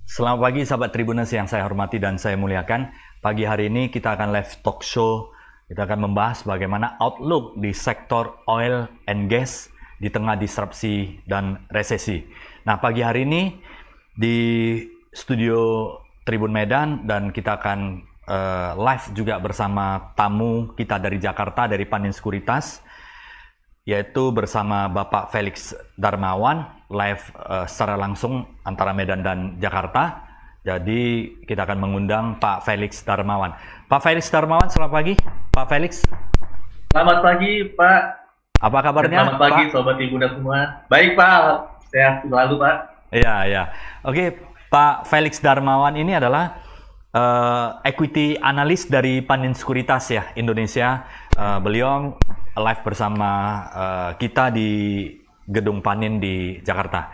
Selamat pagi sahabat Tribuners yang saya hormati dan saya muliakan. Pagi hari ini kita akan live talk show. Kita akan membahas bagaimana outlook di sektor oil and gas di tengah disrupsi dan resesi. Nah, pagi hari ini di studio Tribun Medan dan kita akan live juga bersama tamu kita dari Jakarta, dari Panin Sekuritas, yaitu bersama Bapak Felix Darmawan, live secara langsung antara Medan dan Jakarta. Jadi kita akan mengundang Pak Felix Darmawan. Pak Felix Darmawan, selamat pagi. Pak Felix. Selamat pagi, Pak. Apa kabarnya? Selamat pagi, Pak? Sobat Tribuners semua. Baik, Pak. Sehat selalu, Pak. Iya. Oke, Pak Felix Darmawan ini adalah equity analyst dari Panin Sekuritas ya, Indonesia. Beliau live bersama kita di Gedung Panin di Jakarta.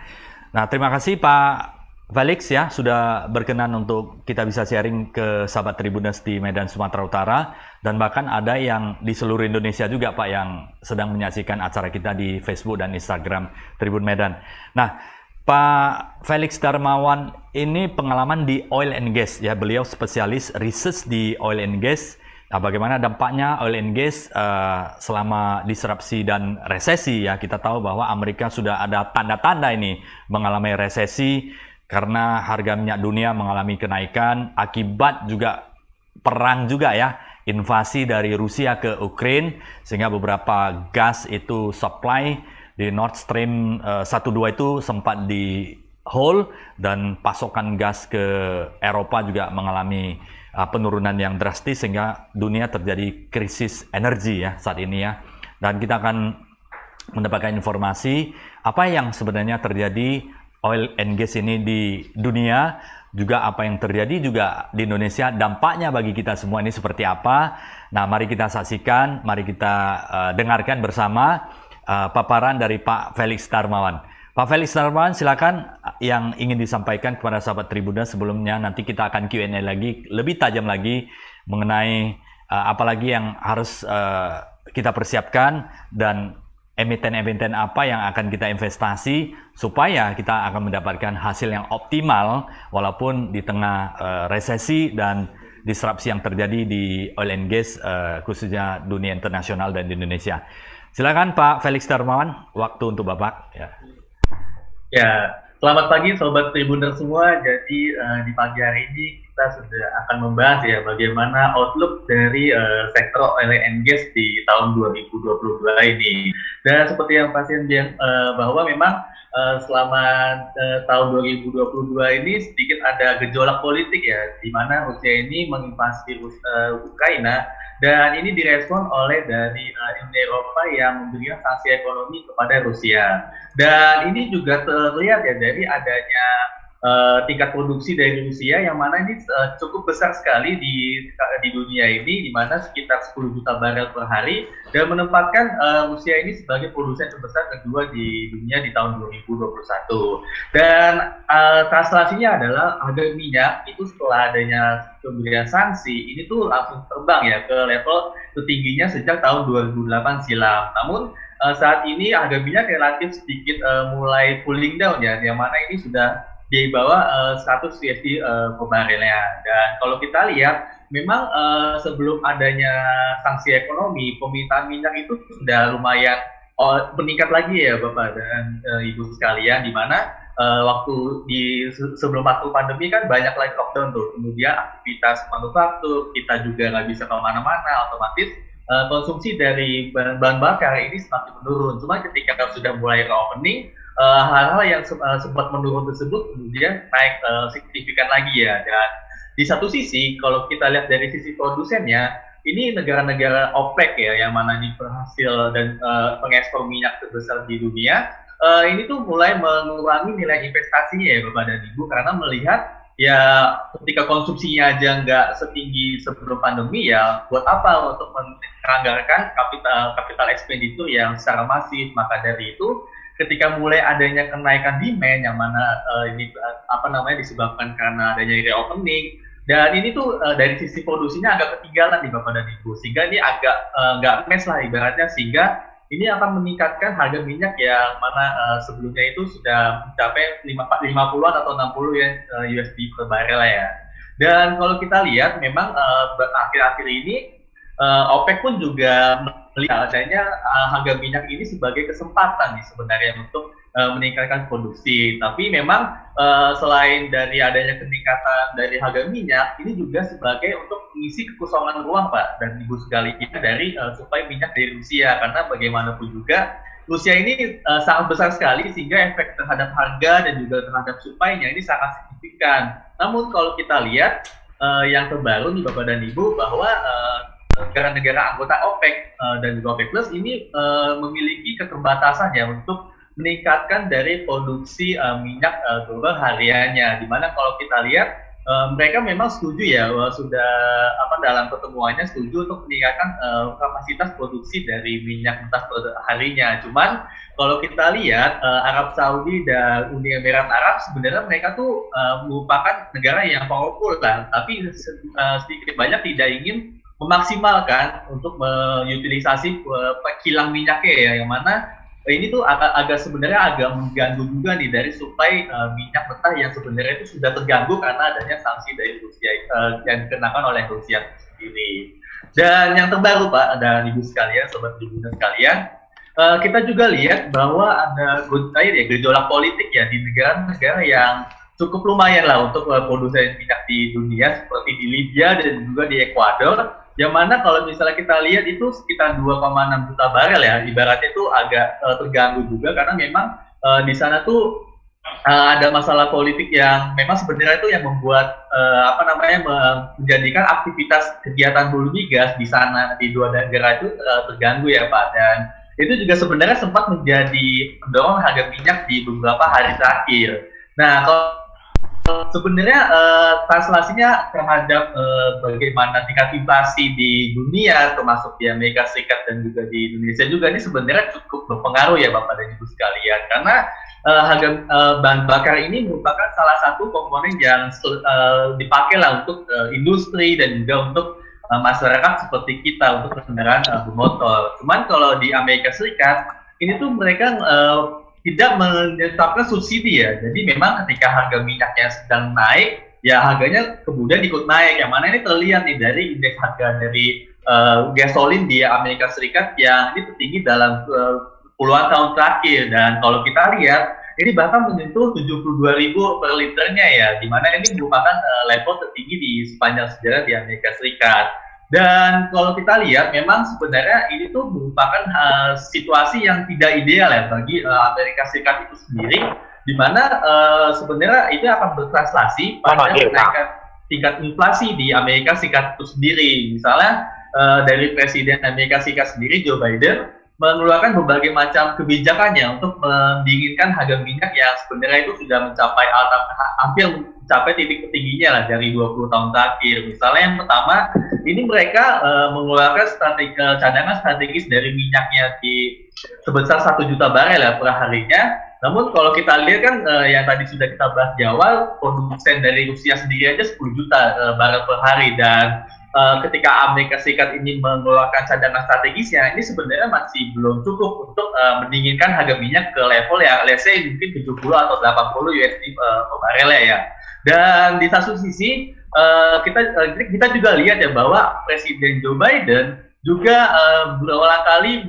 Nah, terima kasih Pak Felix ya sudah berkenan untuk kita bisa sharing ke sahabat Tribuners di Medan, Sumatera Utara, dan bahkan ada yang di seluruh Indonesia juga Pak yang sedang menyaksikan acara kita di Facebook dan Instagram Tribun Medan. Nah, Pak Felix Darmawan ini pengalaman di oil and gas ya, beliau spesialis research di oil and gas. Nah, bagaimana dampaknya oil and gas selama disrupsi dan resesi ya. Kita tahu bahwa Amerika sudah ada tanda-tanda ini mengalami resesi karena harga minyak dunia mengalami kenaikan akibat juga perang juga ya, invasi dari Rusia ke Ukraina, sehingga beberapa gas itu supply di Nord Stream 1-2 itu sempat di hold, dan pasokan gas ke Eropa juga mengalami penurunan yang drastis sehingga dunia terjadi krisis energi ya saat ini ya. Dan kita akan mendapatkan informasi apa yang sebenarnya terjadi oil and gas ini di dunia, juga apa yang terjadi juga di Indonesia, dampaknya bagi kita semua ini seperti apa. Nah, mari kita saksikan, mari kita dengarkan bersama paparan dari Pak Felix Darmawan. Pak Felix Darmawan, silakan yang ingin disampaikan kepada sahabat Tribuners. Sebelumnya nanti kita akan Q&A lagi, lebih tajam lagi mengenai apalagi yang harus kita persiapkan dan emiten-emiten apa yang akan kita investasi supaya kita akan mendapatkan hasil yang optimal walaupun di tengah resesi dan disrupsi yang terjadi di oil and gas khususnya dunia internasional dan di Indonesia. Silakan Pak Felix Darmawan, waktu untuk Bapak ya. Ya, selamat pagi Sobat Tribuners semua. Jadi di pagi hari ini kita sudah akan membahas ya bagaimana outlook dari sektor oil and gas di tahun 2022 ini. Dan seperti yang pasien bilang bahwa memang selama tahun 2022 ini sedikit ada gejolak politik ya, di mana Rusia ini menginvasi Ukraina, dan ini direspon oleh dari Uni Eropa yang memberikan sanksi ekonomi kepada Rusia. Dan ini juga terlihat ya dari adanya tingkat produksi dari Rusia yang mana ini cukup besar sekali di dunia ini, di mana sekitar 10 juta barel per hari, dan menempatkan Rusia ini sebagai produsen terbesar kedua di dunia di tahun 2021. Dan translasinya adalah harga minyak itu setelah adanya pemberian sanksi ini tuh langsung terbang ya ke level tertingginya sejak tahun 2008 silam. Namun saat ini harga minyak relatif sedikit mulai cooling down ya, yang mana ini sudah di bawah 100 USD per barelnya. Dan kalau kita lihat, memang sebelum adanya sanksi ekonomi, permintaan minyak itu sudah lumayan meningkat lagi ya Bapak dan Ibu sekalian, di mana sebelum waktu pandemi kan banyak lagi lockdown tuh, kemudian aktivitas manufaktur kita juga nggak bisa kemana-mana, otomatis konsumsi dari bahan bakar ini semakin menurun. Cuma ketika sudah mulai reopening, hal-hal yang sempat menurun tersebut kemudian naik signifikan lagi ya. Dan di satu sisi kalau kita lihat dari sisi produsennya, ini negara-negara OPEC ya, yang mana ini berhasil dan pengekspor minyak terbesar di dunia, ini tuh mulai mengurangi nilai investasinya ya Bapak dan Ibu, karena melihat ya ketika konsumsinya aja nggak setinggi sebelum pandemi, ya buat apa untuk menganggarkan capital expenditure yang secara masif. Maka dari itu ketika mulai adanya kenaikan demand yang mana ini disebabkan karena adanya reopening, dan ini tuh dari sisi produksinya agak ketinggalan nih Bapak dan Ibu, sehingga ini agak nggak match lah ibaratnya, sehingga ini akan meningkatkan harga minyak yang mana sebelumnya itu sudah mencapai 50-an atau 60 ya USD per barel ya. Dan kalau kita lihat memang akhir-akhir ini OPEC pun juga melihat adanya harga minyak ini sebagai kesempatan nih sebenarnya untuk meningkatkan produksi. Tapi memang selain dari adanya peningkatan dari harga minyak, ini juga sebagai untuk mengisi kekosongan ruang Pak dan Ibu sekalian dari suplai minyak dari Rusia, karena bagaimanapun juga Rusia ini sangat besar sekali sehingga efek terhadap harga dan juga terhadap suplainya ini sangat signifikan. Namun kalau kita lihat yang terbaru nih Bapak dan Ibu bahwa negara-negara anggota OPEC dan juga OPEC Plus ini memiliki keterbatasan ya untuk meningkatkan dari produksi minyak global hariannya, di mana kalau kita lihat mereka memang setuju ya sudah dalam pertemuannya setuju untuk meningkatkan kapasitas produksi dari minyak mentah per harinya. Cuman kalau kita lihat Arab Saudi dan Uni Emirat Arab sebenarnya mereka tuh merupakan negara yang powerful lah, tapi sedikit banyak tidak ingin memaksimalkan untuk mengutilisasi kilang minyaknya ya, yang mana ini tuh sebenarnya agak mengganggu juga nih dari suplai minyak mentah yang sebenarnya itu sudah terganggu karena adanya sanksi dari Rusia yang dikenakan oleh Rusia sendiri. Dan yang terbaru Pak dan Ibu sekalian, Sobat Tribuners sekalian, kita juga lihat bahwa ada gejolak politik ya di negara-negara yang cukup lumayan lah untuk produsen minyak di dunia, seperti di Libya dan juga di Ekuador, yang mana kalau misalnya kita lihat itu sekitar 2,6 juta barel ya, ibaratnya itu agak terganggu juga karena memang di sana tuh ada masalah politik yang memang sebenarnya itu yang membuat menjadikan aktivitas kegiatan hulu migas di sana di dua negara itu terganggu ya Pak. Dan itu juga sebenarnya sempat menjadi pendorong harga minyak di beberapa hari terakhir. Nah, kalau sebenarnya translasinya terhadap bagaimana tingkat inflasi di dunia, termasuk di Amerika Serikat dan juga di Indonesia juga, ini sebenarnya cukup berpengaruh ya Bapak dan Ibu sekalian, karena harga bahan bakar ini merupakan salah satu komponen yang dipakai lah untuk industri dan juga untuk masyarakat seperti kita untuk kendaraan bermotor. Cuman kalau di Amerika Serikat ini tuh mereka tidak menetapkan subsidi ya. Jadi memang ketika harga minyaknya sedang naik, ya harganya kemudian ikut naik. Yang mana ini terlihat nih dari indeks harga dari gasolin di Amerika Serikat yang ini tertinggi dalam puluhan tahun terakhir. Dan kalau kita lihat, ini bahkan menyentuh 72.000 per liternya ya, di mana ini merupakan level tertinggi di sepanjang sejarah di Amerika Serikat. Dan kalau kita lihat, memang sebenarnya ini tuh merupakan situasi yang tidak ideal ya bagi Amerika Serikat itu sendiri, di mana sebenarnya itu akan bertranslasi pada kenaikan tingkat inflasi di Amerika Serikat itu sendiri. Misalnya dari Presiden Amerika Serikat sendiri, Joe Biden, mengeluarkan berbagai macam kebijakannya untuk mendinginkan harga minyak yang sebenarnya itu sudah mencapai hampir mencapai titik tertingginya lah dari 20 tahun terakhir. Misalnya yang pertama, ini mereka mengeluarkan cadangan strategis dari minyaknya di sebesar 1 juta barel ya per harinya. Namun kalau kita lihat kan yang tadi sudah kita bahas di awal, produsen dari Rusia sendiri aja 10 juta barel per hari, dan ketika Amerika Serikat ini mengeluarkan cadangan strategisnya, ini sebenarnya masih belum cukup untuk mendinginkan harga minyak ke level yang let's say mungkin 70 atau 80 USD per barel ya. Dan di satu sisi kita juga lihat ya bahwa Presiden Joe Biden juga berulang kali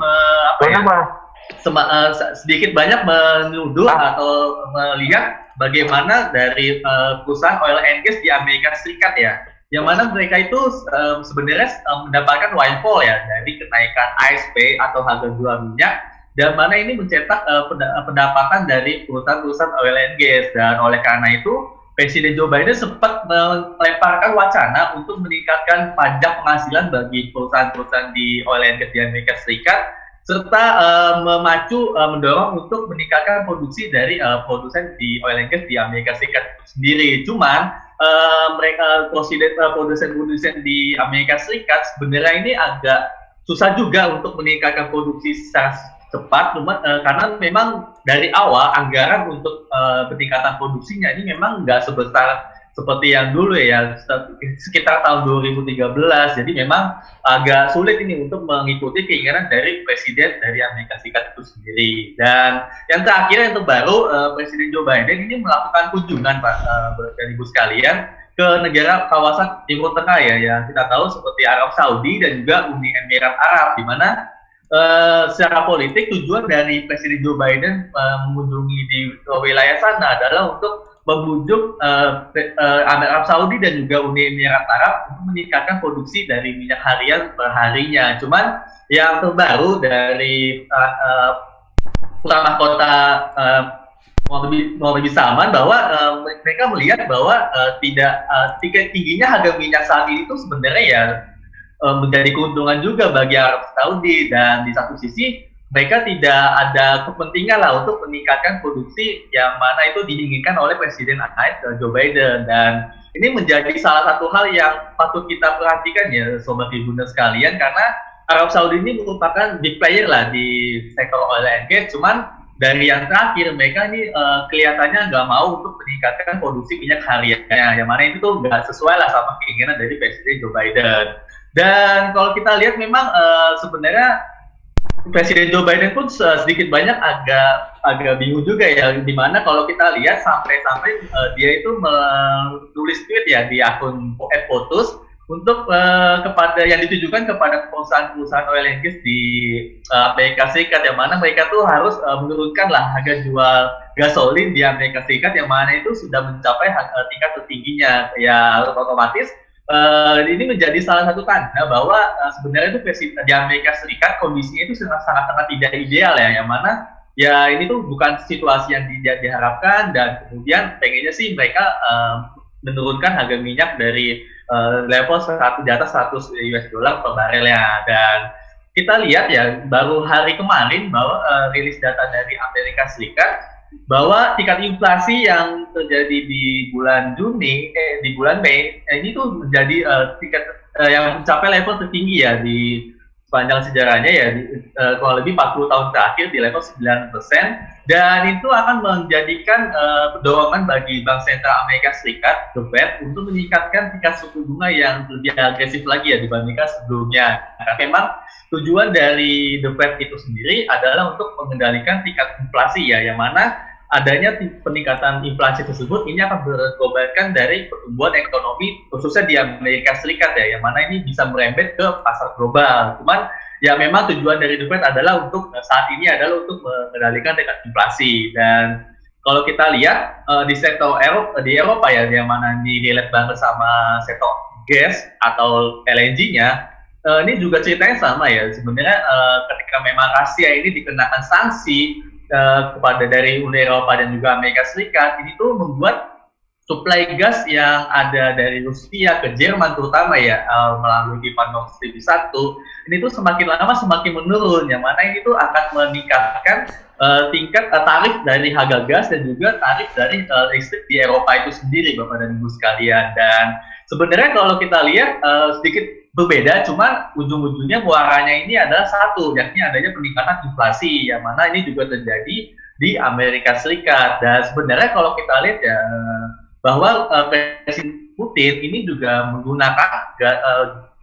sedikit banyak menuduh atau melihat bagaimana dari perusahaan oil and gas di Amerika Serikat ya, yang mana mereka itu sebenarnya mendapatkan windfall ya dari kenaikan ASP atau harga jual minyak, dan mana ini mencetak pendapatan dari perusahaan-perusahaan oil and gas. Dan oleh karena itu Presiden Joe Biden sempat melemparkan wacana untuk meningkatkan pajak penghasilan bagi perusahaan-perusahaan di oil and gas di Amerika Serikat, serta mendorong untuk meningkatkan produksi dari produsen di oil and gas di Amerika Serikat itu sendiri. Cuman produsen di Amerika Serikat sebenarnya ini agak susah juga untuk meningkatkan produksi secara cepat, karena memang dari awal anggaran untuk peningkatan produksinya ini memang nggak sebesar seperti yang dulu ya, sekitar tahun 2013. Jadi memang agak sulit ini untuk mengikuti keinginan dari Presiden dari Amerika Serikat itu sendiri. Dan yang terakhir, yang terbaru, Presiden Joe Biden ini melakukan kunjungan, Pak, dari Ibu sekalian, ke negara kawasan Timur Tengah ya, yang kita tahu seperti Arab Saudi dan juga Uni Emirat Arab, di mana secara politik tujuan dari Presiden Joe Biden mengunjungi di wilayah sana adalah untuk membujuk Arab Saudi dan juga Uni Emirat Arab untuk meningkatkan produksi dari minyak harian perharinya. Cuman yang terbaru dari putra mahkota mau lebih Salman, bahwa mereka melihat bahwa tingginya harga minyak saat ini tuh sebenarnya ya menjadi keuntungan juga bagi Arab Saudi, dan di satu sisi mereka tidak ada kepentingan lah untuk meningkatkan produksi yang mana itu diinginkan oleh Presiden Joe Biden. Dan ini menjadi salah satu hal yang patut kita perhatikan ya Sobat Tribuners sekalian, karena Arab Saudi ini merupakan big player lah di sektor oil and gas. Cuman dari yang terakhir mereka ini kelihatannya nggak mau untuk meningkatkan produksi minyak hariannya, yang mana itu tuh nggak sesuai lah sama keinginan dari Presiden Joe Biden. Dan kalau kita lihat memang sebenarnya Presiden Joe Biden pun sedikit banyak agak bingung juga ya, dimana kalau kita lihat sampai dia itu menulis tweet ya di akun @POTUS untuk kepada yang ditujukan kepada perusahaan-perusahaan oil and gas di Amerika Serikat, yang mana mereka tuh harus menurunkan lah harga jual gasolin di Amerika Serikat, yang mana itu sudah mencapai tingkat tertingginya. Ya otomatis ini menjadi salah satu tanda bahwa sebenarnya itu di Amerika Serikat kondisinya itu sangat-sangat tidak ideal ya, yang mana ya ini tuh bukan situasi yang diharapkan, dan kemudian pengennya sih mereka menurunkan harga minyak dari level di atas 100 US dollar per barelnya. Dan kita lihat ya baru hari kemarin bahwa rilis data dari Amerika Serikat bahwa tingkat inflasi yang terjadi di bulan Mei ini tuh menjadi tingkat yang mencapai level tertinggi ya di sepanjang sejarahnya ya, kurang lebih 40 tahun terakhir di level 9%, dan itu akan menjadikan dorongan bagi Bank Sentral Amerika Serikat, The Fed, untuk meningkatkan tingkat suku bunga yang lebih agresif lagi ya dibandingkan sebelumnya. Karena memang tujuan dari The Fed itu sendiri adalah untuk mengendalikan tingkat inflasi ya, yang mana adanya peningkatan inflasi tersebut ini akan berdasarkan dari pertumbuhan ekonomi khususnya di Amerika Serikat ya, yang mana ini bisa merembet ke pasar global. Cuman ya memang tujuan dari The Fed adalah untuk saat ini adalah untuk mengendalikan tingkat inflasi. Dan kalau kita lihat di sektor di Eropa ya, yang mana ini relate banget sama sektor gas atau LNG-nya, ini juga ceritanya sama ya. Sebenarnya ketika memang Rusia ini dikenakan sanksi kepada dari Uni Eropa dan juga Amerika Serikat, ini tuh membuat suplai gas yang ada dari Rusia ke Jerman terutama ya melalui pipa Nord Stream 1 ini tuh semakin lama semakin menurun, yang mana ini tuh akan meningkatkan tingkat tarif dari harga gas dan juga tarif dari listrik di Eropa itu sendiri, Bapak dan Ibu sekalian. Dan sebenarnya kalau kita lihat sedikit berbeda, cuman ujung-ujungnya muaranya ini adalah satu, yakni adanya peningkatan inflasi, yang mana ini juga terjadi di Amerika Serikat. Dan sebenarnya kalau kita lihat ya bahwa Presiden Putin ini juga menggunakan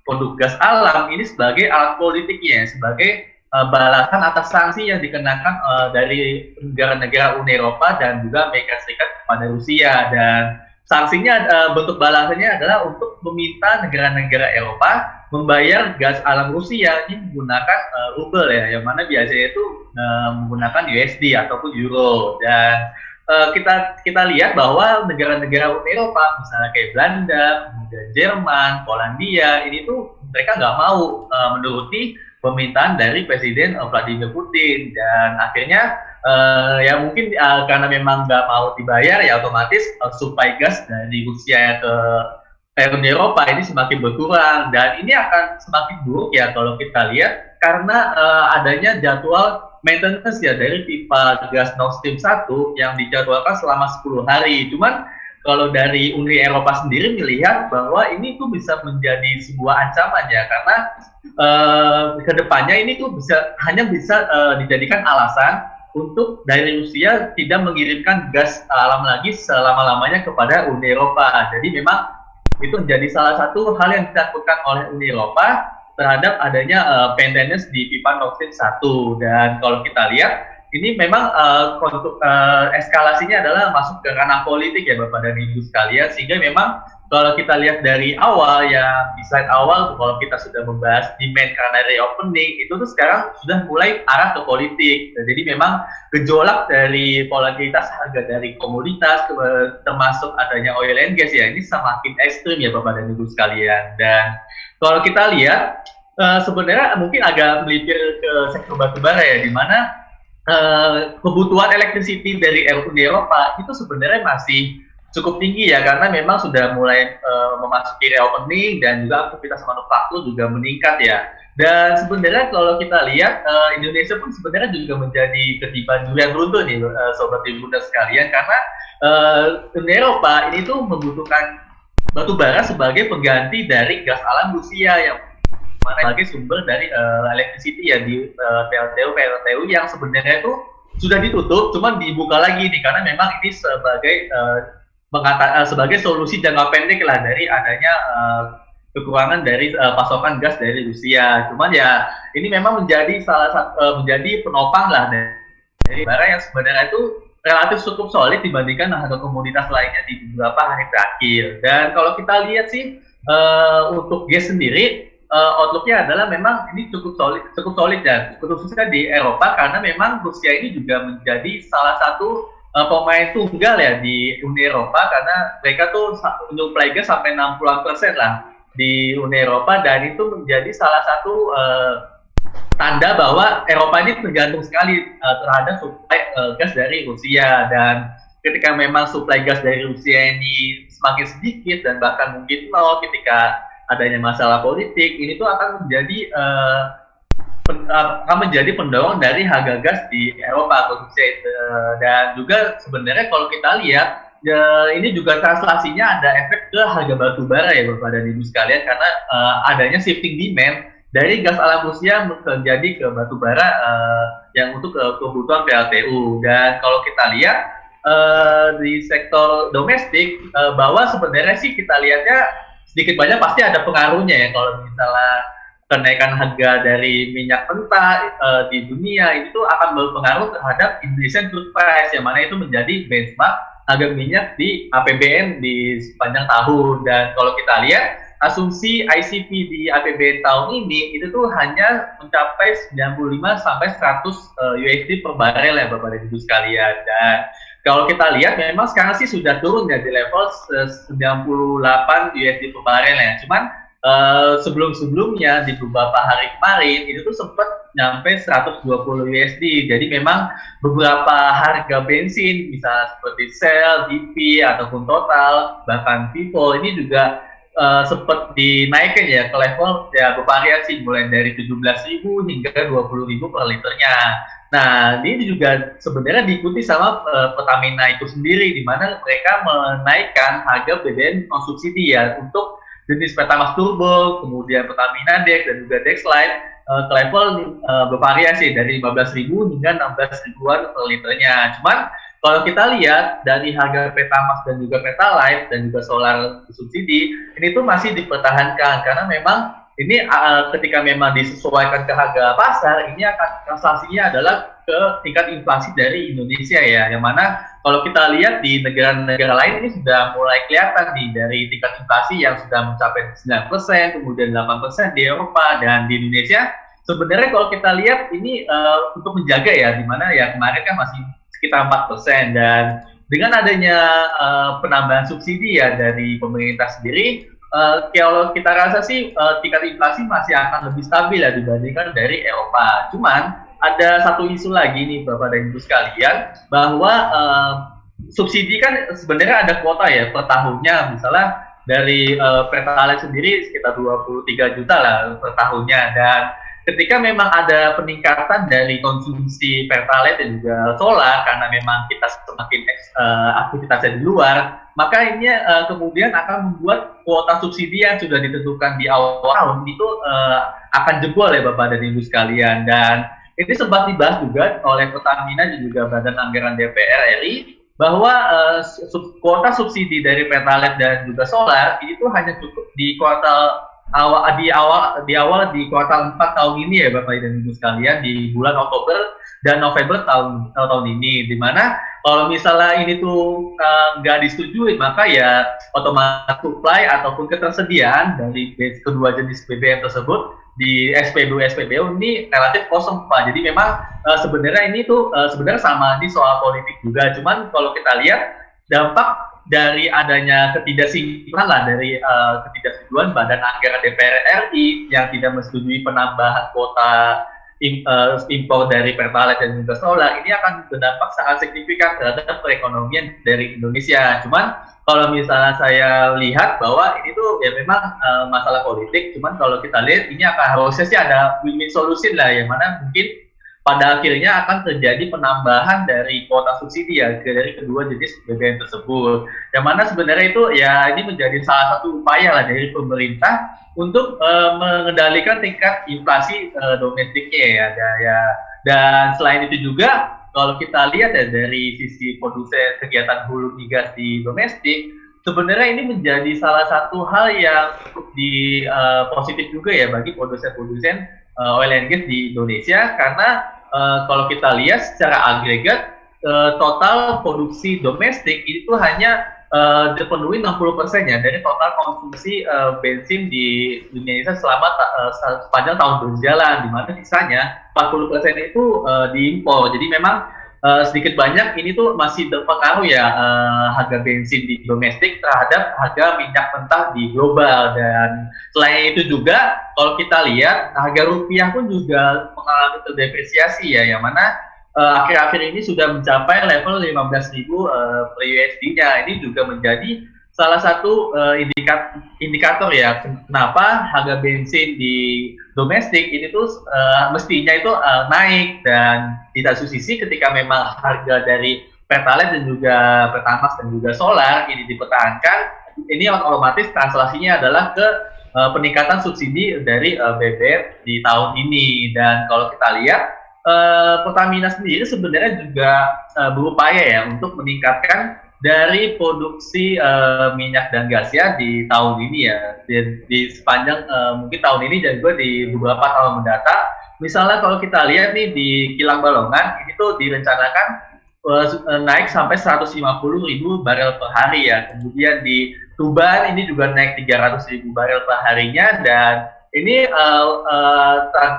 produk gas alam ini sebagai alat politiknya, sebagai balasan atas sanksi yang dikenakan dari negara-negara Uni Eropa dan juga Amerika Serikat kepada Rusia. Dan sanksinya bentuk balasannya adalah untuk meminta negara-negara Eropa membayar gas alam Rusia ini menggunakan rubel ya, yang mana biasanya itu menggunakan USD ataupun euro. Dan kita lihat bahwa negara-negara Uni Eropa misalnya kayak Belanda, kemudian Jerman, Polandia, ini tuh mereka nggak mau menuruti permintaan dari Presiden Vladimir Putin. Dan akhirnya ya mungkin karena memang nggak mau dibayar ya otomatis suplai gas dari Rusia ke Uni Eropa ini semakin berkurang, dan ini akan semakin buruk ya kalau kita lihat karena adanya jadwal maintenance ya dari pipa gas Nord Stream 1 yang dijadwalkan selama 10 hari. Cuman kalau dari Uni Eropa sendiri melihat bahwa ini tuh bisa menjadi sebuah ancaman ya, karena kedepannya ini tuh hanya bisa dijadikan alasan untuk dari Rusia tidak mengirimkan gas alam lagi selama-lamanya kepada Uni Eropa. Jadi memang itu menjadi salah satu hal yang ditakutkan oleh Uni Eropa terhadap adanya maintenance di pipa Nord Stream 1. Dan kalau kita lihat, ini memang eskalasinya adalah masuk ke ranah politik ya Bapak dan Ibu sekalian, sehingga memang kalau kita lihat dari awal ya, di slide awal kalau kita sudah membahas demand karena reopening, itu tuh sekarang sudah mulai arah ke politik. Jadi memang gejolak dari volatilitas harga dari komoditas termasuk adanya oil and gas ya, ini semakin ekstrim ya Bapak dan Ibu sekalian. Dan kalau kita lihat sebenarnya mungkin agak melipir ke sektor batubara ya, di mana kebutuhan electricity dari Uni Eropa itu sebenarnya masih cukup tinggi ya, karena memang sudah mulai memasuki reopening dan juga aktivitas manufaktur juga meningkat ya. Dan sebenarnya kalau kita lihat Indonesia pun sebenarnya juga menjadi ketiban durian runtuh nih sobat Tribuners sekalian, karena Uni Eropa ini tuh membutuhkan batu bara sebagai pengganti dari gas alam Rusia yang mana sebagai sumber dari electricity ya di PLTU yang sebenarnya itu sudah ditutup, cuman dibuka lagi nih karena memang ini sebagai solusi jangka pendek lah dari adanya kekurangan dari pasokan gas dari Rusia. Cuman ya ini memang menjadi menjadi penopang lah dari barang yang sebenarnya itu relatif cukup solid dibandingkan harga komoditas lainnya di beberapa hari terakhir. Dan kalau kita lihat sih untuk gas sendiri outlook-nya adalah memang ini cukup solid ya, khususnya di Eropa, karena memang Rusia ini juga menjadi salah satu pemain tunggal ya di Uni Eropa, karena mereka tuh menyuplai gas sampai 60% lah di Uni Eropa, dan itu menjadi salah satu tanda bahwa Eropa ini tergantung sekali terhadap suplai gas dari Rusia. Dan ketika memang suplai gas dari Rusia ini semakin sedikit dan bahkan mungkin nol ketika adanya masalah politik, ini tuh akan menjadi pendorong dari harga gas di Eropa khususnya. Dan juga sebenarnya kalau kita lihat ini juga translasinya ada efek ke harga batu bara ya Bapak dan Ibu sekalian, karena adanya shifting demand dari gas alam Rusia menjadi ke batu bara yang untuk kebutuhan PLTU. Dan kalau kita lihat di sektor domestik bahwa sebenarnya sih kita lihatnya sedikit banyak pasti ada pengaruhnya ya, kalau misalnya kenaikan harga dari minyak mentah di dunia itu akan berpengaruh terhadap Indonesian crude price, yang mana itu menjadi benchmark harga minyak di APBN di sepanjang tahun. Dan kalau kita lihat asumsi ICP di APBN tahun ini itu tuh hanya mencapai 95 sampai 100 USD per barel ya Bapak dan Ibu sekalian. Dan kalau kita lihat memang sekarang sih sudah turun ya di level 98 USD per barel ya. Cuman sebelum-sebelumnya di beberapa hari kemarin itu tuh sempat nyampe 120 USD. Jadi memang beberapa harga bensin misalnya seperti Shell, BP ataupun Total, bahkan Vivo ini juga sempat dinaikkan ya ke level ya bervariasi mulai dari 17.000 hingga 20.000 per liternya. Nah, ini juga sebenarnya diikuti sama Pertamina itu sendiri, di mana mereka menaikkan harga BBM non subsidi ya untuk jenis Pertamax Turbo, kemudian Pertamina Dex dan juga Dex Lite ke level bervariasi dari 15.000 hingga 16.000-an per liternya. Cuman kalau kita lihat dari harga Pertamax dan juga Pertalite dan juga solar subsidi, ini tuh masih dipertahankan karena memang ini ketika memang disesuaikan ke harga pasar, ini akan translasinya adalah ke tingkat inflasi dari Indonesia ya, yang mana kalau kita lihat di negara-negara lain ini sudah mulai kelihatan nih dari tingkat inflasi yang sudah mencapai 9%, kemudian 8% di Eropa, dan di Indonesia sebenarnya kalau kita lihat ini untuk menjaga ya, di mana ya kemarin kan masih sekitar 4%, dan dengan adanya penambahan subsidi ya dari pemerintah sendiri, kalau kita rasa sih tingkat inflasi masih akan lebih stabil ya dibandingkan dari Eropa. Cuman ada satu isu lagi nih Bapak dan Ibu sekalian, bahwa subsidi kan sebenarnya ada kuota ya per tahunnya. Misalnya dari Pertalite sendiri sekitar 23 juta lah per tahunnya, dan ketika memang ada peningkatan dari konsumsi Pertalite dan juga solar karena memang kita semakin aktivitasnya di luar, maka ini kemudian akan membuat kuota subsidi yang sudah ditentukan di awal tahun itu akan jebol ya Bapak dan Ibu sekalian. Dan ini sempat dibahas juga oleh Pertamina dan juga Badan Anggaran DPR RI bahwa kuota subsidi dari Pertalite dan juga solar ini tuh hanya cukup di awal di kuartal 4 tahun ini ya Bapak dan Ibu sekalian, di bulan Oktober dan November tahun ini, di mana kalau misalnya ini tuh nggak disetujui, maka ya otomatis supply ataupun ketersediaan dari kedua jenis BBM tersebut di SPBU ini relatif kosong Pak. Jadi memang sebenarnya ini tuh sebenarnya sama di soal politik juga. Cuman kalau kita lihat dampak dari adanya ketidaksinkronan lah dari ketidaksetujuan Badan Anggaran DPR RI yang tidak menyetujui penambahan kuota impor dari Pertalite dan juga solar, ini akan berdampak sangat signifikan terhadap perekonomian dari Indonesia. Cuman kalau misalnya saya lihat bahwa ini tuh ya memang masalah politik, cuman kalau kita lihat ini akan harusnya sih ada win-win solution lah, yang mana mungkin pada akhirnya akan terjadi penambahan dari kuota subsidi ya dari kedua jenis BBM tersebut. Yang mana sebenarnya itu ya ini menjadi salah satu upaya lah dari pemerintah untuk mengendalikan tingkat inflasi domestiknya ya. Dan selain itu juga kalau kita lihat ya dari sisi produsen kegiatan hulu migas di domestik, sebenarnya ini menjadi salah satu hal yang cukup positif juga ya bagi produsen-produsen oil and gas di Indonesia, karena kalau kita lihat secara agregat total produksi domestik itu hanya dipenuhi 60% ya dari total konsumsi bensin di Indonesia selama sepanjang tahun berjalan, di mana sisanya 40% itu diimpor. Jadi memang sedikit banyak ini tuh masih terpengaruh ya harga bensin di domestik terhadap harga minyak mentah di global. Dan selain itu juga kalau kita lihat harga rupiah pun juga mengalami terdepresiasi ya, yang mana akhir-akhir ini sudah mencapai level 15.000 per USD-nya. Ini juga menjadi salah satu indikator ya kenapa harga bensin di domestik ini tuh mestinya itu naik. Dan di satu sisi ketika memang harga dari Pertalite dan juga Pertamax dan juga solar ini dipertahankan, ini otomatis translasinya adalah ke peningkatan subsidi dari BBM di tahun ini. Dan kalau kita lihat Pertamina sendiri sebenarnya juga berupaya ya untuk meningkatkan dari produksi minyak dan gas ya di tahun ini ya, di sepanjang mungkin tahun ini dan juga di beberapa tahun mendatang. Misalnya kalau kita lihat nih di Kilang Balongan ini tuh direncanakan naik sampai 150.000 barel per hari ya. Kemudian di Tuban ini juga naik 300.000 barel per harinya. Dan ini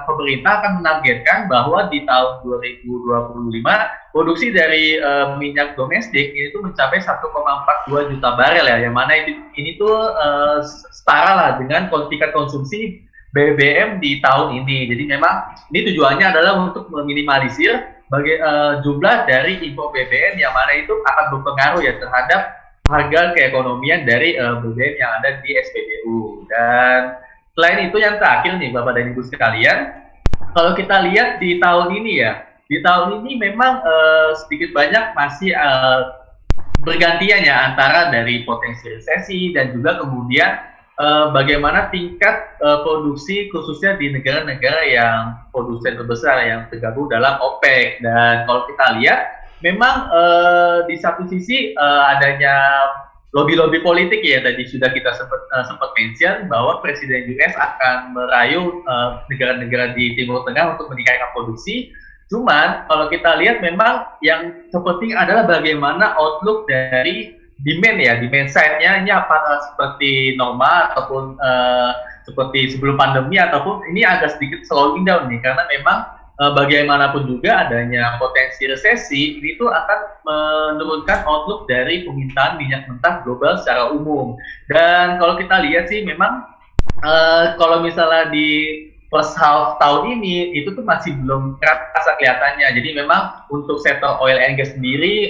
pemerintah akan menargetkan bahwa di tahun 2025 produksi dari minyak domestik ini tuh mencapai 1,42 juta barel ya, yang mana ini tuh setara lah dengan tingkat konsumsi BBM di tahun ini. Jadi memang ini tujuannya adalah untuk meminimalisir jumlah dari impor BBM yang mana itu akan berpengaruh ya terhadap harga keekonomian dari BBM yang ada di SPBU. Dan selain itu yang terakhir nih Bapak dan Ibu sekalian, kalau kita lihat di tahun ini ya, di tahun ini memang sedikit banyak masih bergantian ya antara dari potensi resesi dan juga kemudian bagaimana tingkat produksi khususnya di negara-negara yang produsen terbesar yang tergabung dalam OPEC. Dan kalau kita lihat memang di satu sisi adanya lobby-lobby politik ya, tadi sudah kita sempat mention bahwa Presiden US akan merayu negara-negara di Timur Tengah untuk meningkatkan produksi. Cuman kalau kita lihat memang yang terpenting adalah bagaimana outlook dari demand ya, demand side-nya ini apakah seperti normal ataupun seperti sebelum pandemi, ataupun ini agak sedikit slowing down nih, karena memang bagaimanapun juga adanya potensi resesi ini tuh akan menurunkan outlook dari permintaan minyak mentah global secara umum. Dan kalau kita lihat sih memang kalau misalnya di first half tahun ini itu tuh masih belum terasa kelihatannya. Jadi memang untuk sektor oil and gas sendiri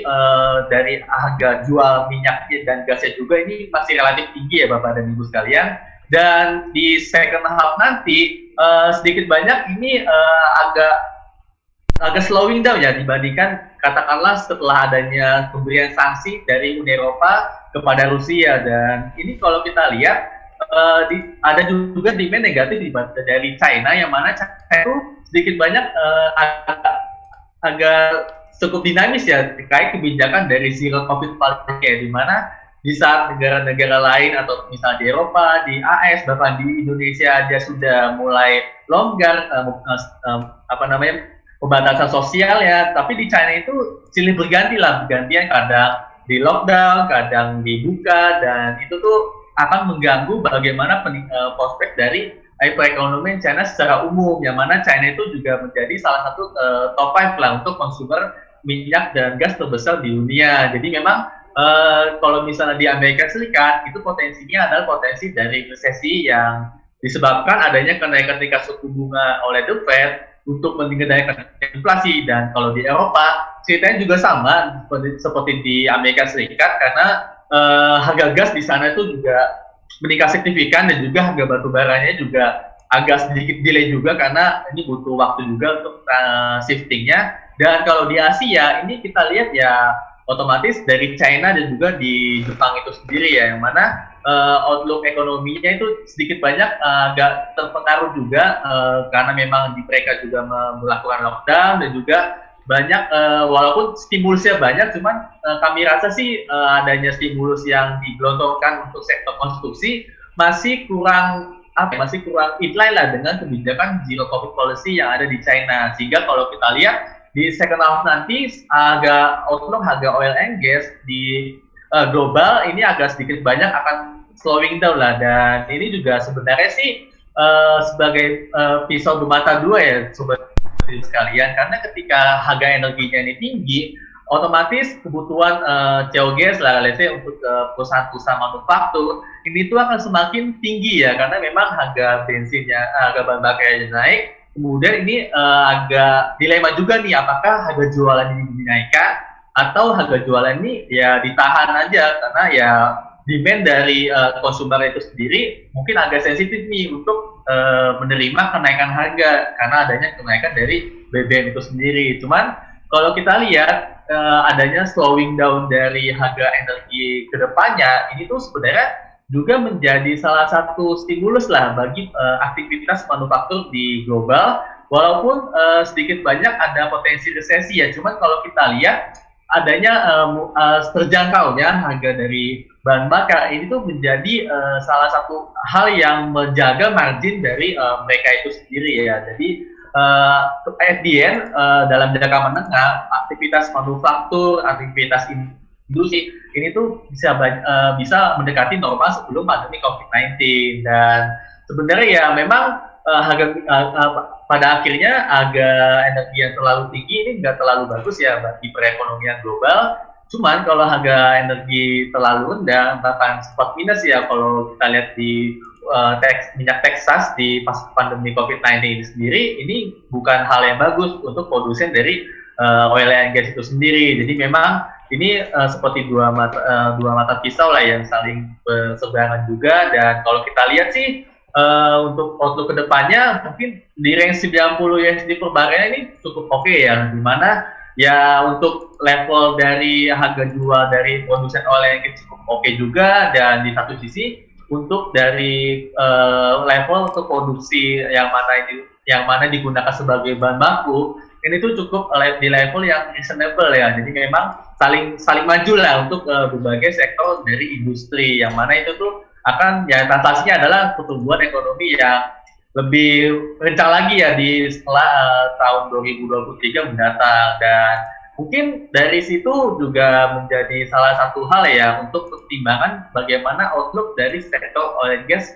dari harga jual minyak dan gasnya juga ini masih relatif tinggi ya Bapak dan Ibu sekalian. Dan di second half nanti sedikit banyak ini agak slowing down ya dibandingkan katakanlah setelah adanya pemberian sanksi dari Uni Eropa kepada Rusia. Dan ini kalau kita lihat ada juga demand negatif dari China, yang mana China itu sedikit banyak agak cukup dinamis ya terkait kebijakan dari zero COVID policy, di mana di saat negara-negara lain atau misalnya di Eropa, di AS, bahkan di Indonesia aja sudah mulai longgar pembatasan sosial ya, tapi di China itu silih berganti lah, bergantian kadang di lockdown, kadang dibuka, dan itu tuh akan mengganggu bagaimana prospek dari perekonomian China secara umum, yang mana China itu juga menjadi salah satu top 5 lah untuk konsumer minyak dan gas terbesar di dunia. Jadi memang kalau misalnya di Amerika Serikat itu potensinya adalah potensi dari resesi yang disebabkan adanya kenaikan tingkat suku bunga oleh The Fed untuk mengendalikan inflasi. Dan kalau di Eropa ceritanya juga sama seperti di Amerika Serikat, karena harga gas di sana itu juga meningkat signifikan, dan juga harga batu baranya juga agak sedikit delay juga karena ini butuh waktu juga untuk shiftingnya. Dan kalau di Asia ini kita lihat ya otomatis dari China dan juga di Jepang itu sendiri ya, yang mana outlook ekonominya itu sedikit banyak agak terpengaruh juga karena memang di mereka juga melakukan lockdown, dan juga banyak walaupun stimulusnya banyak, cuman kami rasa sih adanya stimulus yang digelontorkan untuk sektor konstruksi masih kurang inline lah dengan kebijakan zero COVID policy yang ada di China. Sehingga kalau kita lihat di second half nanti outlook harga oil and gas di global ini agak sedikit banyak akan slowing down lah. Dan ini juga sebenarnya sih sebagai pisau bermata dua ya sobat sekalian, karena ketika harga energinya ini tinggi, otomatis kebutuhan CO2 lah, let's say untuk perusahaan-perusahaan manufaktur ini tuh akan semakin tinggi ya, karena memang harga bensinnya, harga bahan bakarnya naik. Kemudian ini agak dilema juga nih, apakah harga jualan ini dinaikkan atau harga jualan ini ya ditahan aja, karena ya demand dari konsumer itu sendiri mungkin agak sensitif nih untuk menerima kenaikan harga karena adanya kenaikan dari BBM itu sendiri. Cuman kalau kita lihat adanya slowing down dari harga energi ke depannya, ini tuh sebenarnya juga menjadi salah satu stimulus lah bagi aktivitas manufaktur di global, walaupun sedikit banyak ada potensi resesi ya. Cuman kalau kita lihat adanya terjangkaunya harga dari bahan bakar ini tuh menjadi salah satu hal yang menjaga margin dari mereka itu sendiri ya. Jadi at the end dalam jangka menengah aktivitas manufaktur, aktivitas industri ini tuh bisa mendekati normal sebelum pandemi COVID-19. Dan sebenarnya ya memang pada akhirnya harga energi yang terlalu tinggi ini nggak terlalu bagus ya bagi perekonomian global. Cuman kalau harga energi terlalu rendah bahkan sempat minus ya kalau kita lihat di minyak Texas di pas pandemi COVID-19 ini sendiri, ini bukan hal yang bagus untuk produsen dari oil and gas itu sendiri. Jadi memang ini seperti dua mata pisau lah yang saling berseberangan juga. Dan kalau kita lihat sih untuk outlook kedepannya mungkin di range 90 USD per barel ini cukup oke ya, dimana ya untuk level dari harga jual dari produsen oil and gas cukup oke juga. Dan di satu sisi untuk dari level untuk produksi yang mana digunakan sebagai bahan baku ini tuh cukup di level yang reasonable ya. Jadi memang saling maju lah untuk berbagai sektor dari industri, yang mana itu tuh akan ya translasinya adalah pertumbuhan ekonomi yang lebih kencang lagi ya di setelah tahun 2023 mendatang. Dan mungkin dari situ juga menjadi salah satu hal ya untuk pertimbangan bagaimana outlook dari sektor oil and gas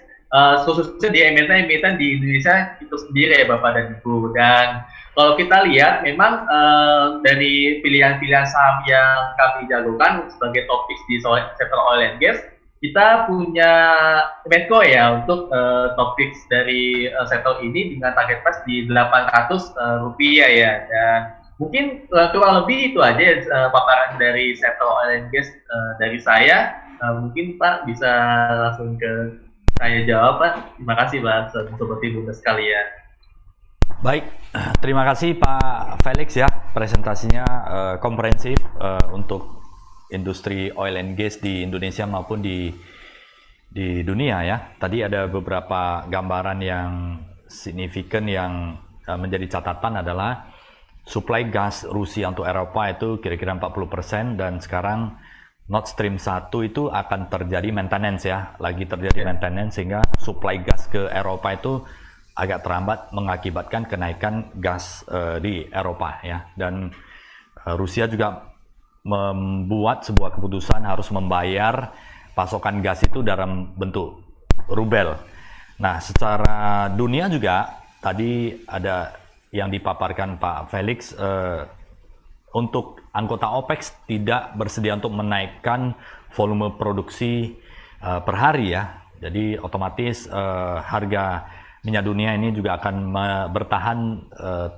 khususnya di emiten-emiten di Indonesia itu sendiri ya Bapak dan Ibu. Dan kalau kita lihat memang dari pilihan-pilihan saham yang kami jagokan sebagai topik di sektor oil and gas, kita punya Medco ya untuk topik dari sektor ini dengan target price di Rp800 ya. Dan mungkin kurang lebih itu aja paparan dari sektor oil and gas dari saya. Mungkin Pak bisa langsung ke saya jawab Pak. Terima kasih Pak, Sobat Ibu sekalian. Baik, terima kasih Pak Felix ya, presentasinya komprehensif untuk industri oil and gas di Indonesia maupun di dunia ya. Tadi ada beberapa gambaran yang signifikan yang menjadi catatan adalah suplai gas Rusia untuk Eropa itu kira-kira 40%, dan sekarang Nord Stream 1 itu akan terjadi maintenance ya, lagi terjadi maintenance, sehingga suplai gas ke Eropa itu agak terhambat, mengakibatkan kenaikan gas di Eropa ya. Dan Rusia juga membuat sebuah keputusan harus membayar pasokan gas itu dalam bentuk rubel. Nah, secara dunia juga tadi ada yang dipaparkan Pak Felix, untuk anggota OPEC tidak bersedia untuk menaikkan volume produksi per hari ya. Jadi otomatis harga minyak dunia ini juga akan bertahan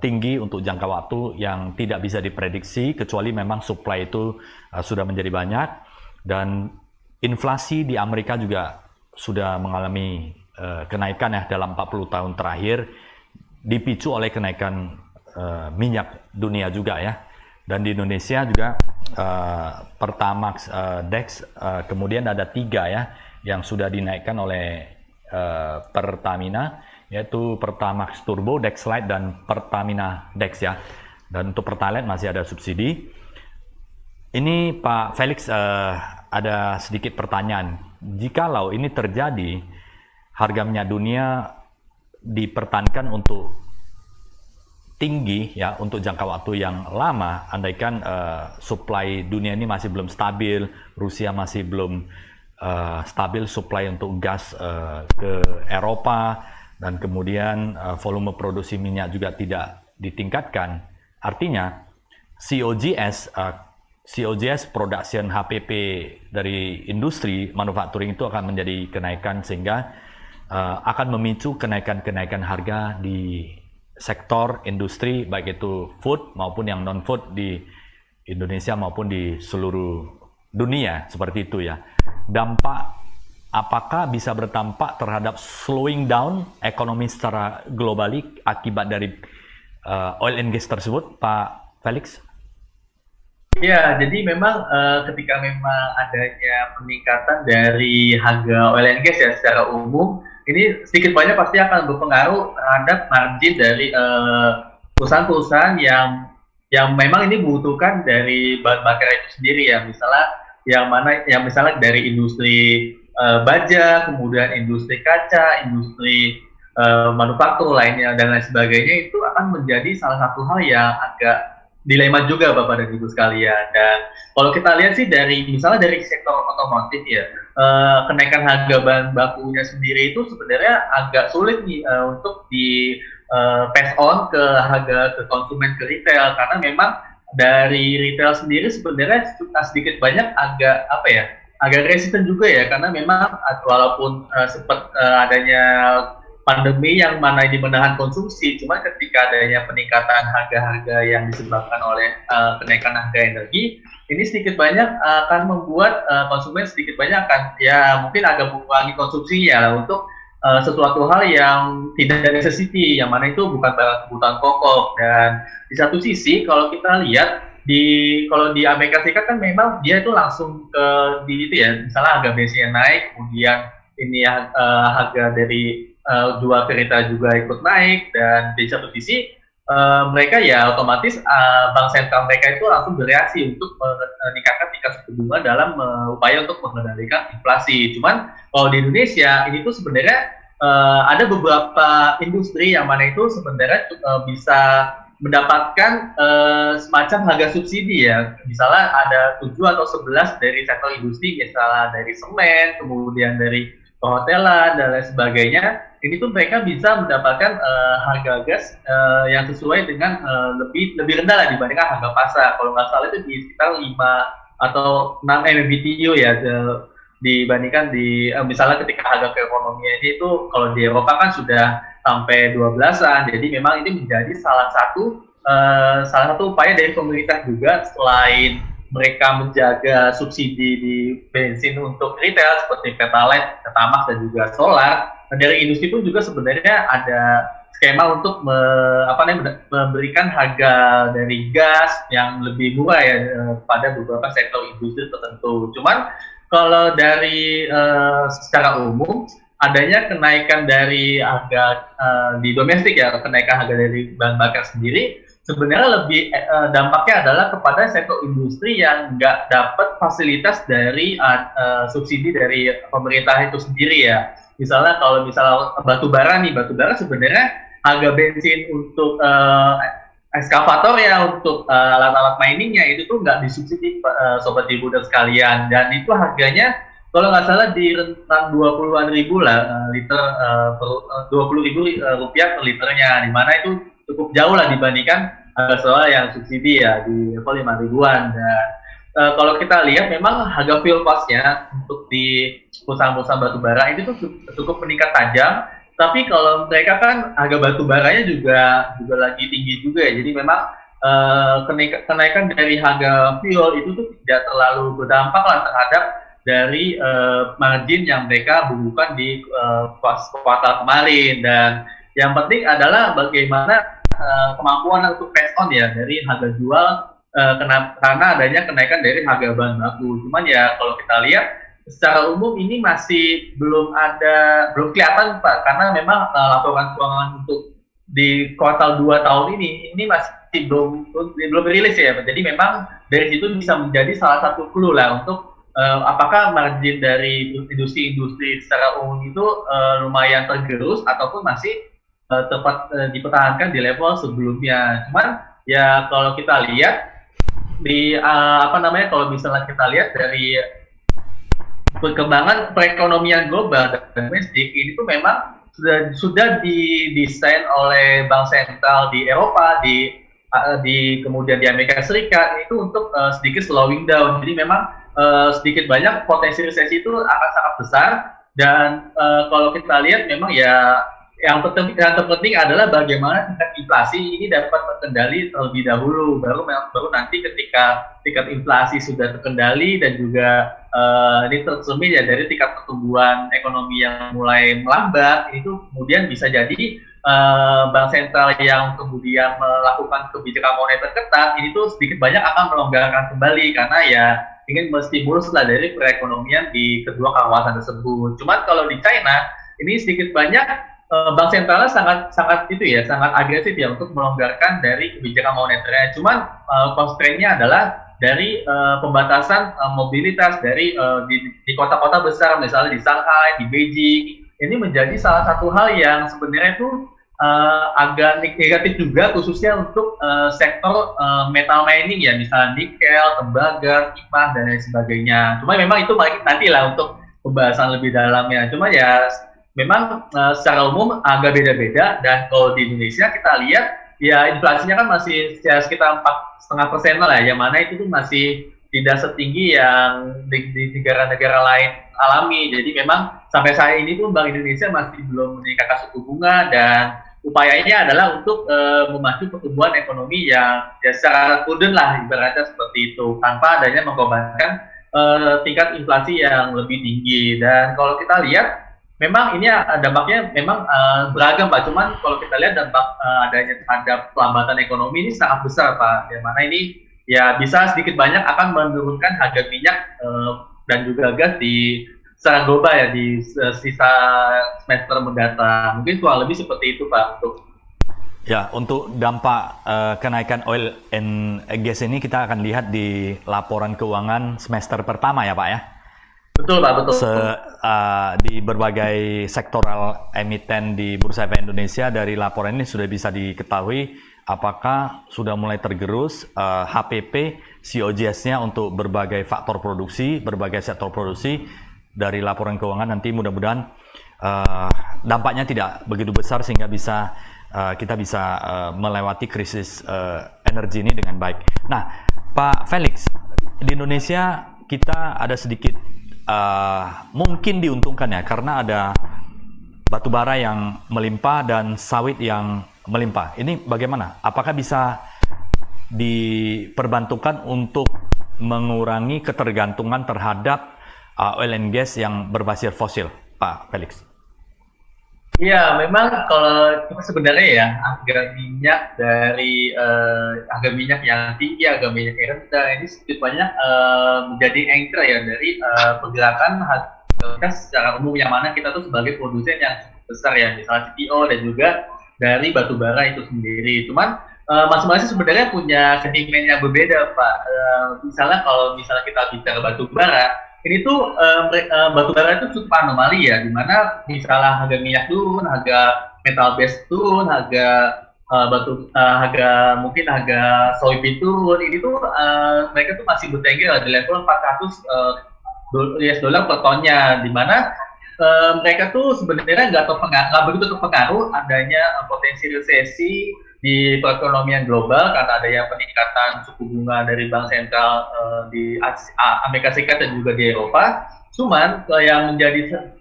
tinggi untuk jangka waktu yang tidak bisa diprediksi, kecuali memang supply itu sudah menjadi banyak. Dan inflasi di Amerika juga sudah mengalami kenaikan ya dalam 40 tahun terakhir, dipicu oleh kenaikan minyak dunia juga ya. Dan di Indonesia juga Pertamax Dex, kemudian ada 3 ya yang sudah dinaikkan oleh Pertamina, yaitu Pertamax Turbo, Dex Lite, dan Pertamina Dex ya. Dan untuk Pertalite masih ada subsidi. Ini Pak Felix, ada sedikit pertanyaan. Jikalau ini terjadi, harga minyak dunia dipertahankan untuk tinggi ya untuk jangka waktu yang lama, andaikan supply dunia ini masih belum stabil, Rusia masih belum stabil supply untuk gas ke Eropa, dan kemudian volume produksi minyak juga tidak ditingkatkan. Artinya COGS production HPP dari industri manufacturing itu akan menjadi kenaikan, sehingga akan memicu kenaikan harga di sektor industri, baik itu food maupun yang non-food di Indonesia maupun di seluruh dunia, seperti itu ya. Dampak apakah bisa berdampak terhadap slowing down ekonomi secara globali akibat dari oil and gas tersebut, Pak Felix? Ya, jadi memang ketika memang adanya peningkatan dari harga oil and gas ya secara umum, ini sedikit banyak pasti akan berpengaruh terhadap margin dari perusahaan-perusahaan yang memang ini membutuhkan dari bahan bakar itu sendiri ya. Misalnya dari industri baja, kemudian industri kaca, industri manufaktur lainnya dan lain sebagainya, itu akan menjadi salah satu hal yang agak dilema juga Bapak dan Ibu sekalian. Dan kalau kita lihat sih misalnya dari sektor otomotif ya, kenaikan harga bahan bakunya sendiri itu sebenarnya agak sulit nih untuk di pass on ke konsumen, ke retail, karena memang dari retail sendiri sebenarnya sedikit banyak agak resisten juga ya, karena memang walaupun sempat adanya pandemi yang mana ini menahan konsumsi, cuma ketika adanya peningkatan harga-harga yang disebabkan oleh kenaikan harga energi, ini sedikit banyak akan membuat konsumen sedikit banyak akan mungkin agak mengurangi konsumsinya untuk sesuatu hal yang tidak necessity, yang mana itu bukan kebutuhan pokok. Dan di satu sisi kalau kita lihat kalau di Amerika Serikat kan memang dia itu langsung misalnya harga bensin naik, kemudian ini harga dari jual kereta juga ikut naik, dan di satu sisi mereka ya otomatis bank sentral mereka itu langsung bereaksi untuk meningkatkan tingkat suku bunga dalam upaya untuk mengendalikan inflasi. Cuman kalau di Indonesia ini tuh sebenarnya ada beberapa industri yang mana itu sebenarnya bisa mendapatkan semacam harga subsidi ya. Misalnya ada 7 atau 11 dari sektor industri, misalnya dari semen, kemudian dari perhotelan dan lain sebagainya. Ini tuh mereka bisa mendapatkan harga gas yang sesuai dengan lebih rendah lah dibandingkan harga pasar. Kalau nggak salah itu di sekitar 5 atau 6 MMBTU ya, dibandingkan misalnya ketika harga keekonomian itu kalau di Eropa kan sudah sampai 12-an. Jadi memang ini menjadi salah satu upaya dari pemerintah juga, selain mereka menjaga subsidi di bensin untuk retail seperti Pertalite, Pertamax, dan juga solar. Dan dari industri pun juga sebenarnya ada skema untuk memberikan harga dari gas yang lebih murah ya pada beberapa sektor industri tertentu. Cuman kalau dari secara umum adanya kenaikan dari harga di domestik ya, kenaikan harga dari bahan bakar sendiri, sebenarnya lebih dampaknya adalah kepada sektor industri yang nggak dapat fasilitas dari subsidi dari pemerintah itu sendiri ya. Misalnya kalau misalnya batu bara nih, batu bara sebenarnya harga bensin untuk eskavator ya, untuk alat-alat miningnya itu tuh nggak disubsidi sobat ibu dan sekalian, dan itu harganya kalau nggak salah di rentang 20-an ribu lah liter, 20 ribu rupiah per liternya, di mana itu cukup jauh lah dibandingkan soal yang subsidi ya di level 5 ribuan. Dan kalau kita lihat memang harga fuel cost-nya untuk di perusahaan-perusahaan batu bara itu tuh cukup meningkat tajam, tapi kalau mereka kan harga batu baranya juga lagi tinggi juga ya, jadi memang kenaikan dari harga fuel itu tuh tidak terlalu berdampak lah terhadap dari margin yang mereka bukukan di kuartal kemarin. Dan yang penting adalah bagaimana kemampuan untuk pass on ya dari harga jual karena adanya kenaikan dari harga bahan baku. Cuman ya kalau kita lihat secara umum ini masih belum kelihatan Pak, karena memang laporan keuangan untuk di kuartal 2 tahun ini masih belum rilis ya. Jadi memang dari situ bisa menjadi salah satu clue lah untuk apakah margin dari industri-industri secara umum itu lumayan tergerus ataupun masih dipertahankan di level sebelumnya. Cuman ya kalau kita lihat di kalau misalnya kita lihat dari perkembangan perekonomian global dan domestik ini tuh memang sudah didesain oleh bank sentral di Eropa, di kemudian di Amerika Serikat itu untuk sedikit slowing down. Jadi memang sedikit banyak potensi resesi itu akan sangat besar. Dan kalau kita lihat memang ya yang terpenting adalah bagaimana tingkat inflasi ini dapat terkendali terlebih dahulu, baru nanti ketika tingkat inflasi sudah terkendali dan juga ini tercermin ya dari tingkat pertumbuhan ekonomi yang mulai melambat, itu kemudian bisa jadi bank sentral yang kemudian melakukan kebijakan moneter ketat ini tuh sedikit banyak akan melonggarkan kembali, karena ya ingin menstimulus lah dari perekonomian di kedua kawasan tersebut. Cuman kalau di China ini sedikit banyak bank sentralnya sangat agresif ya untuk melonggarkan dari kebijakan moneternya. Cuman constraint-nya adalah dari pembatasan mobilitas dari di kota-kota besar, misalnya di Shanghai, di Beijing. Ini menjadi salah satu hal yang sebenarnya itu agak negatif juga, khususnya untuk sektor metal mining ya, misalnya nikel, tembaga, timah dan lain sebagainya. Cuma memang itu nanti lah untuk pembahasan lebih dalamnya. Cuma ya memang secara umum agak beda-beda. Dan kalau di Indonesia kita lihat ya inflasinya kan masih ya sekitar 4,5% lah, yang mana itu tuh masih tidak setinggi yang di negara-negara lain alami. Jadi memang sampai saat ini pun Bank Indonesia masih belum meningkatkan suku bunga, dan upayanya adalah untuk memacu pertumbuhan ekonomi yang ya secara prudent lah, ibaratnya seperti itu, tanpa adanya mengorbankan tingkat inflasi yang lebih tinggi. Dan kalau kita lihat memang ini dampaknya memang beragam Pak. Cuman kalau kita lihat dampak adanya terhadap pelambatan ekonomi ini sangat besar Pak, yang mana ini ya bisa sedikit banyak akan menurunkan harga minyak dan juga gas di secara global ya di sisa semester mendatang. Mungkin kurang lebih seperti itu Pak untuk dampak kenaikan oil and gas ini kita akan lihat di laporan keuangan semester pertama ya Pak ya. Betul Pak, betul. Di berbagai sektoral emiten di Bursa Efek Indonesia, dari laporan ini sudah bisa diketahui apakah sudah mulai tergerus HPP COGS-nya untuk berbagai faktor produksi, berbagai sektor produksi. Dari laporan keuangan nanti mudah-mudahan dampaknya tidak begitu besar sehingga kita bisa melewati krisis energi ini dengan baik. Nah, Pak Felix, di Indonesia kita ada sedikit mungkin diuntungkan ya, karena ada batu bara yang melimpah dan sawit yang melimpah. Ini bagaimana? Apakah bisa diperbantukan untuk mengurangi ketergantungan terhadap oil and gas yang berbasis fosil, Pak Felix? Iya, memang kalau sebenarnya ya harga minyak yang tinggi, harga minyak yang rendah ini sedikit banyak menjadi anchor ya dari pergerakan komoditas secara umum yang mana kita tuh sebagai produsen yang besar ya, misalnya CPO dan juga dari batu bara itu sendiri. Cuman masing-masing sebenarnya punya sentimen yang berbeda, Pak. Misalnya kalau misalnya kita bicara batu bara, ini tuh batu bara itu cukup anomali ya, dimana misalnya harga minyak turun, harga metal base turun, harga soybean turun, ini tuh mereka tuh masih bertengger di level 400 US dollar per tonnya, di mana mereka tuh sebenarnya nggak begitu terpengaruh adanya potensi resesi di perekonomian global karena adanya peningkatan suku bunga dari bank sentral di Amerika Serikat dan juga di Eropa. Cuman yang menjadi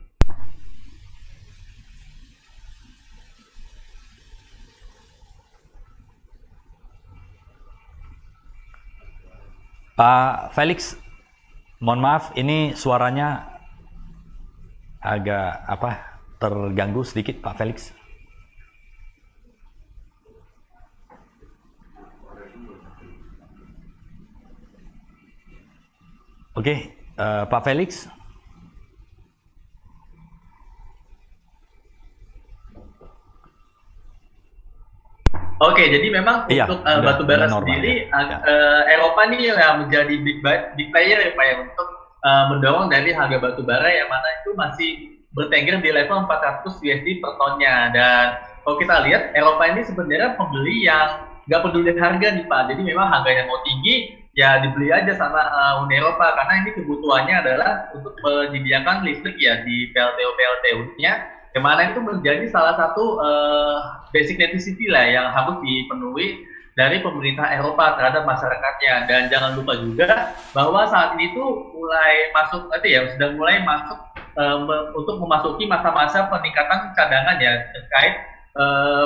Pak Felix, mohon maaf, ini suaranya agak terganggu sedikit, Pak Felix. Oke, Pak Felix. Oke, jadi memang untuk batu bara sendiri, Eropa nih yang menjadi big player ya Pak ya, untuk mendorong dari harga batu bara yang mana itu masih bertengger di level 400 USD per tonnya. Dan kalau kita lihat, Eropa ini sebenarnya pembeli yang nggak peduli harga nih Pak. Jadi memang harganya mau tinggi, ya dibeli aja sama Uni Eropa, karena ini kebutuhannya adalah untuk menyediakan listrik ya di PLTU-nya, yang mana itu menjadi salah satu basic necessity lah yang harus dipenuhi dari pemerintah Eropa terhadap masyarakatnya. Dan jangan lupa juga bahwa saat ini tuh mulai masuk sudah mulai masuk untuk memasuki masa-masa peningkatan cadangan ya, terkait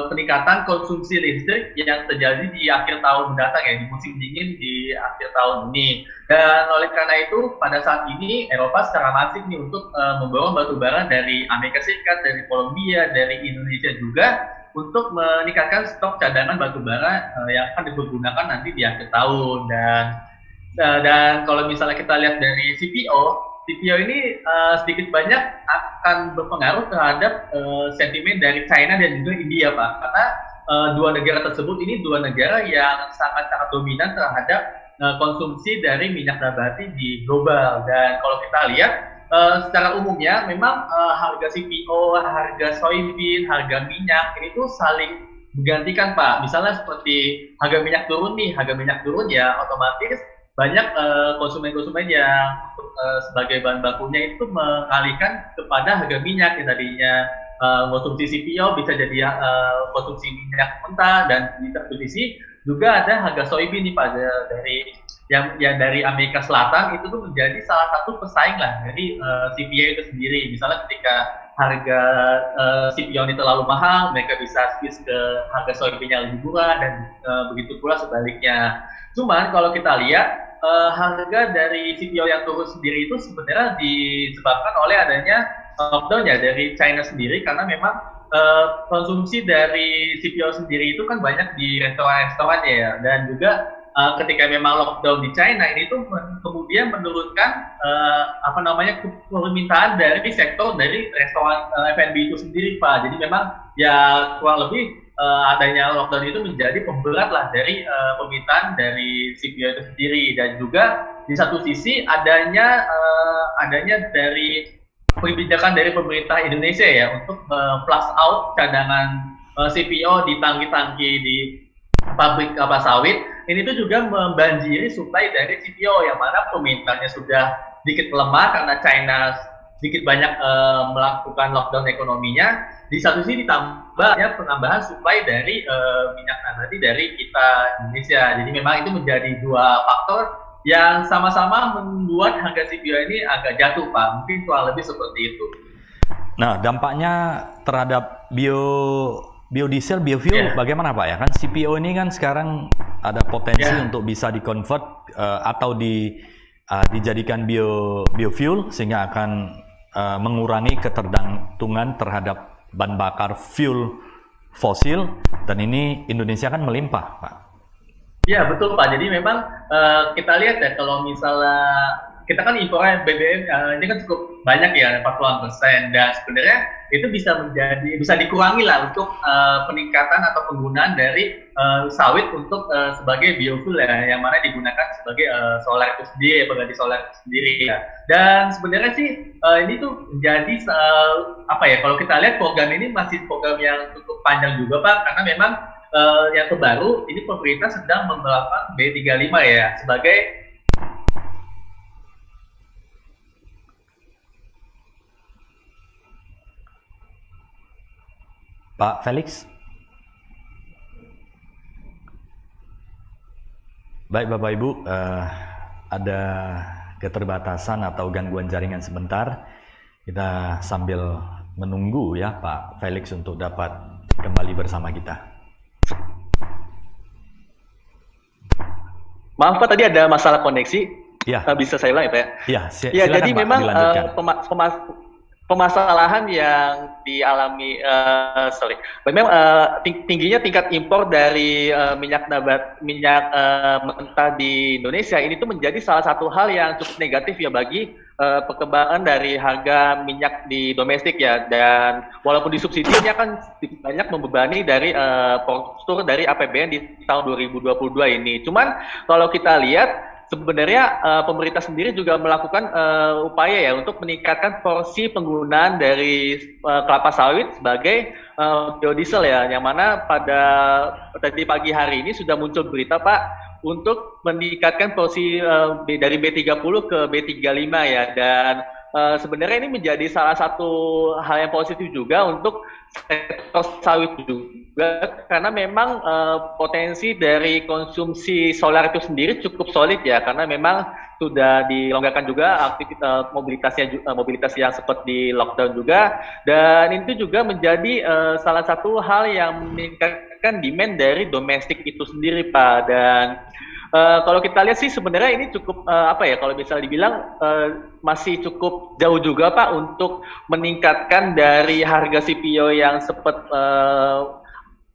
peningkatan konsumsi listrik yang terjadi di akhir tahun mendatang ya, di musim dingin di akhir tahun ini. Dan oleh karena itu pada saat ini Eropa secara masif nih untuk memborong batu bara dari Amerika Serikat, dari Kolombia, dari Indonesia juga, untuk meningkatkan stok cadangan batu bara yang akan dipergunakan nanti di akhir tahun. Dan kalau misalnya kita lihat dari CPO ini sedikit banyak akan berpengaruh terhadap sentimen dari China dan juga India, Pak. Karena dua negara tersebut ini dua negara yang sangat-sangat dominan terhadap konsumsi dari minyak nabati di global. Dan kalau kita lihat secara umumnya memang harga CPO, harga soybean, harga minyak ini tuh saling menggantikan, Pak. Misalnya seperti harga minyak turun ya otomatis banyak konsumen-konsumen yang sebagai bahan bakunya itu mengalihkan kepada harga minyak yang tadinya konsumsi CPO bisa jadi konsumsi minyak mentah. Dan di satu sisi juga ada harga soybean nih Pak, dari Amerika Selatan itu tuh menjadi salah satu pesaing lah dari CPO itu sendiri. Misalnya ketika harga CPO ini terlalu mahal, mereka bisa switch ke harga soybean yang lebih murah, dan begitu pula sebaliknya. Cuman kalau kita lihat harga dari CPO yang turun sendiri itu sebenarnya disebabkan oleh adanya lockdown ya dari China sendiri, karena memang konsumsi dari CPO sendiri itu kan banyak di restoran-restoran ya, dan juga ketika memang lockdown di China ini tuh kemudian menurunkan permintaan dari sektor dari restoran F&B itu sendiri, Pak. Jadi memang ya kurang lebih adanya lockdown itu menjadi pemberat lah dari permintaan dari CPO itu sendiri. Dan juga di satu sisi adanya dari kebijakan dari pemerintah Indonesia ya untuk flush out cadangan CPO di tangki-tangki di pabrik kelapa sawit. Ini tuh juga membanjiri suplai dari CPO, yang mana permintaannya sudah sedikit melemah karena China sedikit banyak melakukan lockdown ekonominya. Di satu sisi ditambahnya penambahan suplai dari minyak nabati dari kita Indonesia. Jadi memang itu menjadi dua faktor yang sama-sama membuat harga CPO ini agak jatuh, Pak. Mungkin kurang lebih seperti itu. Nah, dampaknya terhadap biodiesel, biofuel bagaimana Pak ya? Kan CPO ini kan sekarang ada potensi untuk bisa di-convert atau dijadikan biofuel, sehingga akan mengurangi ketergantungan terhadap bahan bakar fuel fosil, dan ini Indonesia kan melimpah, Pak. Ya betul Pak. Jadi memang kita lihat ya, kalau misalnya kita kan impornya BBM ini kan cukup banyak ya, 40%, dan sebenarnya itu bisa dikurangi lah untuk peningkatan atau penggunaan dari sawit untuk sebagai biofuel ya, yang mana digunakan sebagai solar itu sendiri, pengganti solar itu sendiri ya. Dan sebenarnya sih ini tuh menjadi apa ya, kalau kita lihat program ini masih program yang cukup panjang juga Pak, karena memang yang terbaru ini pemerintah sedang menerapkan B35 ya sebagai Pak Felix. Baik Bapak Ibu, ada keterbatasan atau gangguan jaringan sebentar. Kita sambil menunggu ya Pak Felix untuk dapat kembali bersama kita. Maaf Pak, tadi ada masalah koneksi. Ya. Bisa saya ulang ya Pak ya? Ya, Ya, silakan jadi Pak, memang dilanjutkan. permasalahan yang dialami, memang tingginya tingkat impor dari minyak mentah di Indonesia ini tuh menjadi salah satu hal yang cukup negatif ya bagi perkembangan dari harga minyak di domestik ya, dan walaupun disubsidinya kan banyak membebani dari postur dari APBN di tahun 2022 ini. Cuman kalau kita lihat sebenarnya pemerintah sendiri juga melakukan upaya ya untuk meningkatkan porsi penggunaan dari kelapa sawit sebagai biodiesel ya, yang mana pada tadi pagi hari ini sudah muncul berita Pak untuk meningkatkan porsi dari B30 ke B35 ya, dan sebenarnya ini menjadi salah satu hal yang positif juga untuk sektor sawit juga, karena memang potensi dari konsumsi solar itu sendiri cukup solid ya, karena memang sudah dilonggarkan juga aktivitas mobilitas yang sempat di lockdown juga, dan itu juga menjadi salah satu hal yang meningkatkan demand dari domestik itu sendiri Pak. Dan kalau kita lihat sih sebenarnya ini cukup apa ya, kalau misalnya dibilang masih cukup jauh juga Pak untuk meningkatkan dari harga CPO yang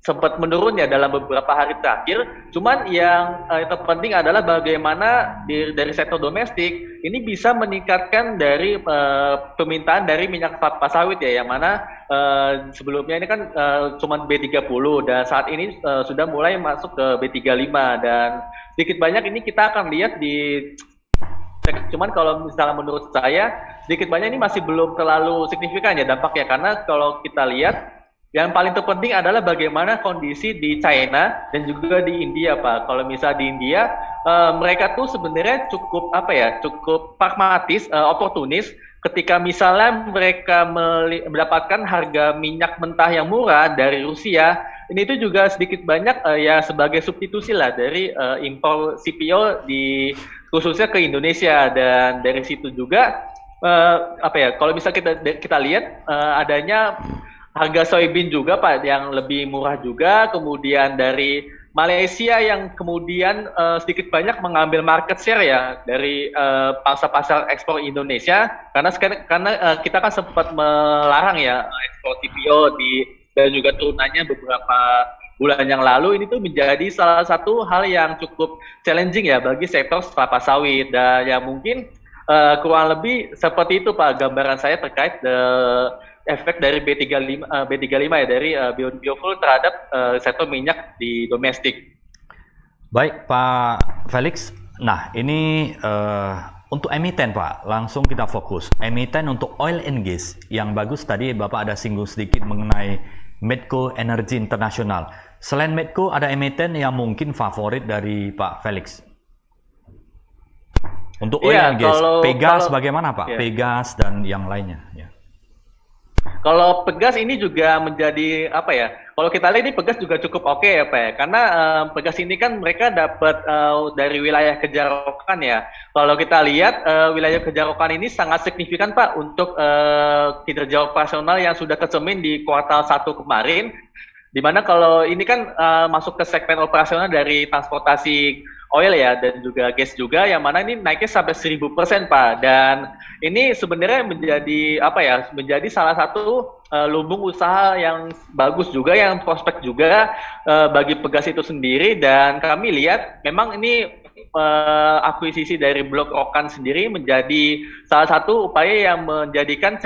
sempat menurun ya dalam beberapa hari terakhir. Cuman yang terpenting adalah bagaimana dari sektor domestik ini bisa meningkatkan dari permintaan dari minyak kelapa sawit ya, yang mana sebelumnya ini kan cuma B30 dan saat ini sudah mulai masuk ke B35, dan sedikit banyak ini kita akan lihat di, cuman kalau misalnya menurut saya sedikit banyak ini masih belum terlalu signifikan ya dampaknya, karena kalau kita lihat yang paling terpenting adalah bagaimana kondisi di China dan juga di India Pak. Kalau misalnya di India mereka tuh sebenarnya cukup apa ya, cukup pragmatis, oportunis ketika misalnya mereka mendapatkan harga minyak mentah yang murah dari Rusia. Ini itu juga sedikit banyak ya sebagai substitusi lah dari impor CPO khususnya ke Indonesia, dan dari situ juga apa ya, kalau bisa kita lihat adanya harga soybean juga Pak yang lebih murah juga, kemudian dari Malaysia yang kemudian sedikit banyak mengambil market share ya dari pasar-pasar ekspor Indonesia, karena kita kan sempat melarang ya ekspor CPO dan juga turunannya beberapa bulan yang lalu. Ini tuh menjadi salah satu hal yang cukup challenging ya bagi sektor kelapa sawit, dan ya mungkin kurang lebih seperti itu Pak gambaran saya terkait efek dari B35 ya, dari biofuel terhadap sektor minyak di domestik. Baik Pak Felix, nah ini untuk emiten Pak, langsung kita fokus. Emiten untuk oil and gas, yang bagus tadi Bapak ada singgung sedikit mengenai Medco Energy International. Selain Medco, ada emiten yang mungkin favorit dari Pak Felix? Untuk oil and gas, Pegas bagaimana Pak? Ya. Pegas dan yang lainnya. Ya. Kalau Pegas ini juga menjadi apa ya? Kalau kita lihat ini Pegas juga cukup oke ya Pak ya, karena Pegas ini kan mereka dapat dari wilayah kejarokan ya. Kalau kita lihat wilayah kejarokan ini sangat signifikan Pak untuk kinerja operasional yang sudah tercermin di kuartal 1 kemarin. Dimana kalau ini kan masuk ke segmen operasional dari transportasi oil ya dan juga gas juga, yang mana ini naiknya sampai 1000% Pak, dan ini sebenarnya menjadi apa ya, menjadi salah satu lumbung usaha yang bagus juga, yang prospek juga bagi Pegas itu sendiri. Dan kami lihat memang ini akuisisi dari Blok Rokan sendiri menjadi salah satu upaya yang menjadikan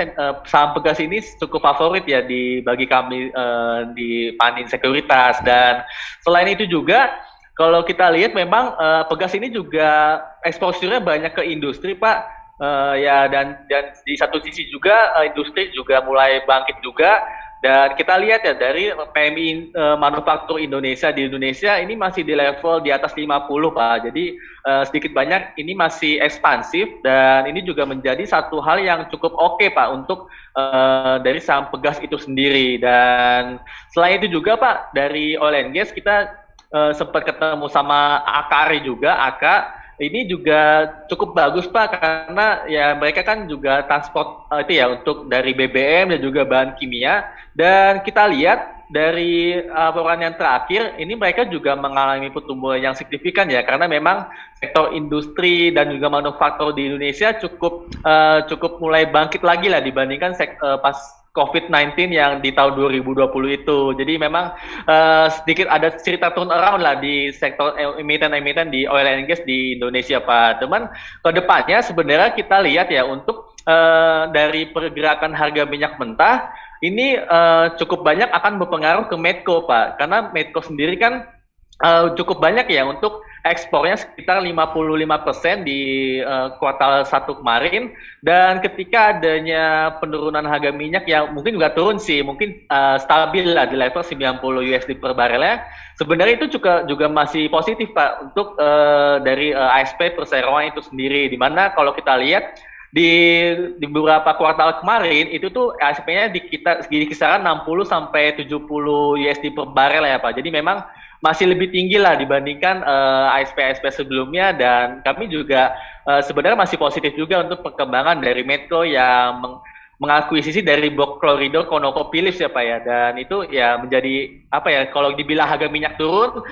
saham Pegas ini cukup favorit ya bagi kami di Panin Sekuritas. Dan selain itu juga kalau kita lihat memang Pegas ini juga exposure-nya banyak ke industri, Pak. Ya, dan di satu sisi juga industri juga mulai bangkit juga. Dan kita lihat ya dari PMI manufaktur Indonesia di Indonesia ini masih di level di atas 50, Pak. Jadi sedikit banyak ini masih ekspansif, dan ini juga menjadi satu hal yang cukup oke, Pak, untuk dari saham Pegas itu sendiri. Dan selain itu juga, Pak, dari oil and gas kita sempat ketemu sama Akari juga, ini juga cukup bagus, Pak, karena ya mereka kan juga transport itu ya untuk dari BBM dan juga bahan kimia. Dan kita lihat dari laporan yang terakhir ini mereka juga mengalami pertumbuhan yang signifikan ya, karena memang sektor industri dan juga manufaktur di Indonesia cukup mulai bangkit lagi lah dibandingkan pas COVID-19 yang di tahun 2020 itu. Jadi memang sedikit ada cerita turnaround lah di sektor emiten-emiten di oil and gas di Indonesia, Pak. Teman, ke depannya sebenarnya kita lihat ya untuk dari pergerakan harga minyak mentah ini cukup banyak akan berpengaruh ke Medco, Pak. Karena Medco sendiri kan cukup banyak ya untuk ekspornya sekitar 55% di kuartal 1 kemarin. Dan ketika adanya penurunan harga minyak yang mungkin nggak turun sih, mungkin stabil lah di level 90 USD per barelnya, sebenarnya itu juga masih positif, Pak, untuk dari ASP Perseroan itu sendiri. Dimana kalau kita lihat di beberapa kuartal kemarin itu tuh ASP-nya di kisaran 60 sampai 70 USD per barel ya, Pak. Jadi memang masih lebih tinggi lah dibandingkan ASP sebelumnya. Dan kami juga sebenarnya masih positif juga untuk perkembangan dari Medco yang mengakuisisi dari blok Florido ConocoPhillips ya, Pak ya. Dan itu ya menjadi apa ya, kalau dibilang harga minyak turun,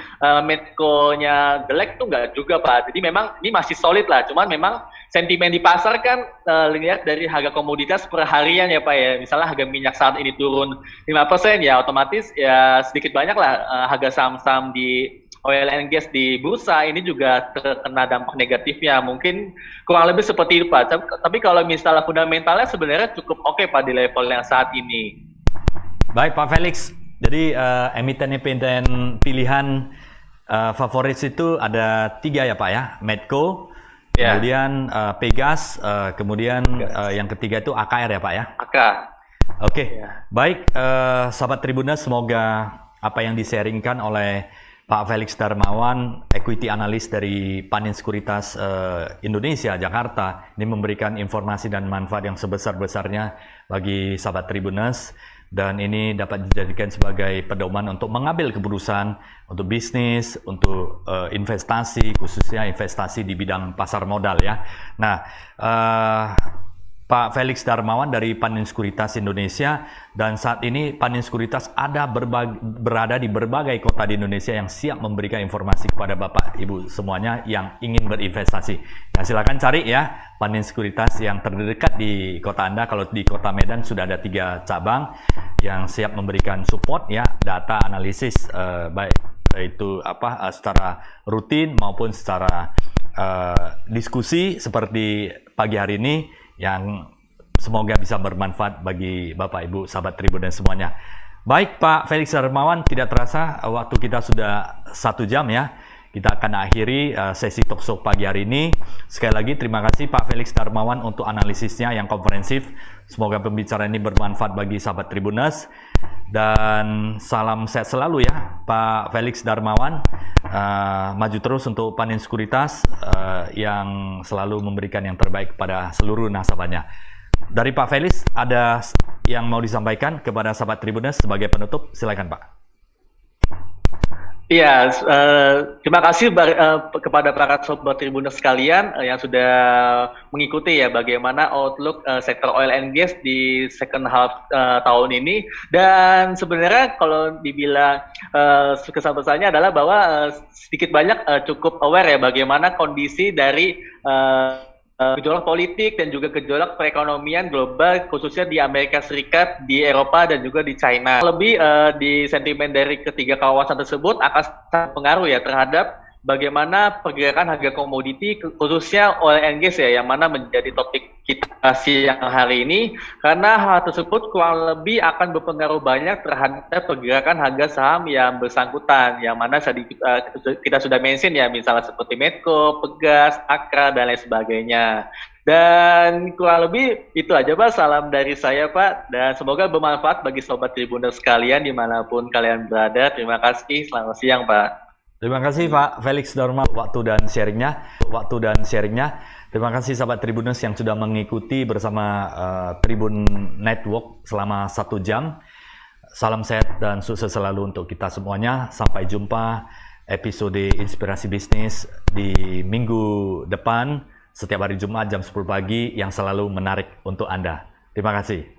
Medco-nya jelek tuh nggak juga, Pak. Jadi memang ini masih solid lah, cuman memang sentimen di pasar kan lihat dari harga komoditas per harian ya, Pak ya. Misalnya harga minyak saat ini turun 5% ya, otomatis ya sedikit banyak lah harga saham-saham di oil and gas di bursa ini juga terkena dampak negatifnya. Mungkin kurang lebih seperti itu, Pak. Tapi kalau misalnya fundamentalnya sebenarnya cukup oke, Pak, di level yang saat ini. Baik, Pak Felix. Jadi emiten-emiten pilihan favorit itu ada 3 ya, Pak ya. Medco, kemudian Pegas, kemudian yang ketiga itu AKR ya, Pak ya. Oke. Baik, sahabat Tribuners, semoga apa yang di-sharingkan oleh Pak Felix Darmawan, equity analyst dari Panin Sekuritas Indonesia, Jakarta, ini memberikan informasi dan manfaat yang sebesar-besarnya bagi sahabat Tribuners, dan ini dapat dijadikan sebagai pedoman untuk mengambil keputusan untuk bisnis, untuk investasi, khususnya investasi di bidang pasar modal ya. Nah, Pak Felix Darmawan dari Panin Sekuritas Indonesia, dan saat ini Panin Sekuritas berada di berbagai kota di Indonesia yang siap memberikan informasi kepada Bapak Ibu semuanya yang ingin berinvestasi. Nah, silakan cari ya Panin Sekuritas yang terdekat di kota Anda. Kalau di kota Medan sudah ada 3 cabang yang siap memberikan support ya, data analisis baik itu secara rutin maupun secara diskusi seperti pagi hari ini, yang semoga bisa bermanfaat bagi Bapak Ibu sahabat Tribun dan semuanya. Baik, Pak Felix Darmawan, tidak terasa waktu kita sudah 1 jam ya. Kita akan akhiri sesi talkshow pagi hari ini. Sekali lagi terima kasih Pak Felix Darmawan untuk analisisnya yang komprehensif. Semoga pembicaraan ini bermanfaat bagi sahabat Tribuners. Dan salam sehat selalu ya Pak Felix Darmawan. Maju terus untuk Panin Sekuritas yang selalu memberikan yang terbaik kepada seluruh nasabahnya. Dari Pak Felix, ada yang mau disampaikan kepada sahabat Tribuners sebagai penutup? Silakan, Pak. Iya, terima kasih kepada para sobat Tribuners sekalian yang sudah mengikuti ya bagaimana outlook sektor oil and gas di second half tahun ini. Dan sebenarnya kalau dibilang kesan-pesannya adalah bahwa sedikit banyak cukup aware ya bagaimana kondisi dari gejolak politik dan juga gejolak perekonomian global, khususnya di Amerika Serikat, di Eropa, dan juga di China. Lebih di sentimen dari ketiga kawasan tersebut akan sangat pengaruh ya terhadap bagaimana pergerakan harga komoditi khususnya oil and gas ya, yang mana menjadi topik kita siang hari ini, karena hal tersebut kurang lebih akan berpengaruh banyak terhadap pergerakan harga saham yang bersangkutan, yang mana kita sudah mention ya, misalnya seperti Medco, Pegas, Akra, dan lain sebagainya. Dan kurang lebih itu aja Pak, salam dari saya Pak, dan semoga bermanfaat bagi Sobat Tribuners sekalian dimanapun kalian berada. Terima kasih, selamat siang Pak. Terima kasih Pak Felix Darmawan waktu dan sharingnya. Terima kasih sahabat Tribuners yang sudah mengikuti bersama Tribun Network selama 1 jam. Salam sehat dan sukses selalu untuk kita semuanya. Sampai jumpa episode Inspirasi Bisnis di minggu depan setiap hari Jumat jam 10 pagi yang selalu menarik untuk Anda. Terima kasih.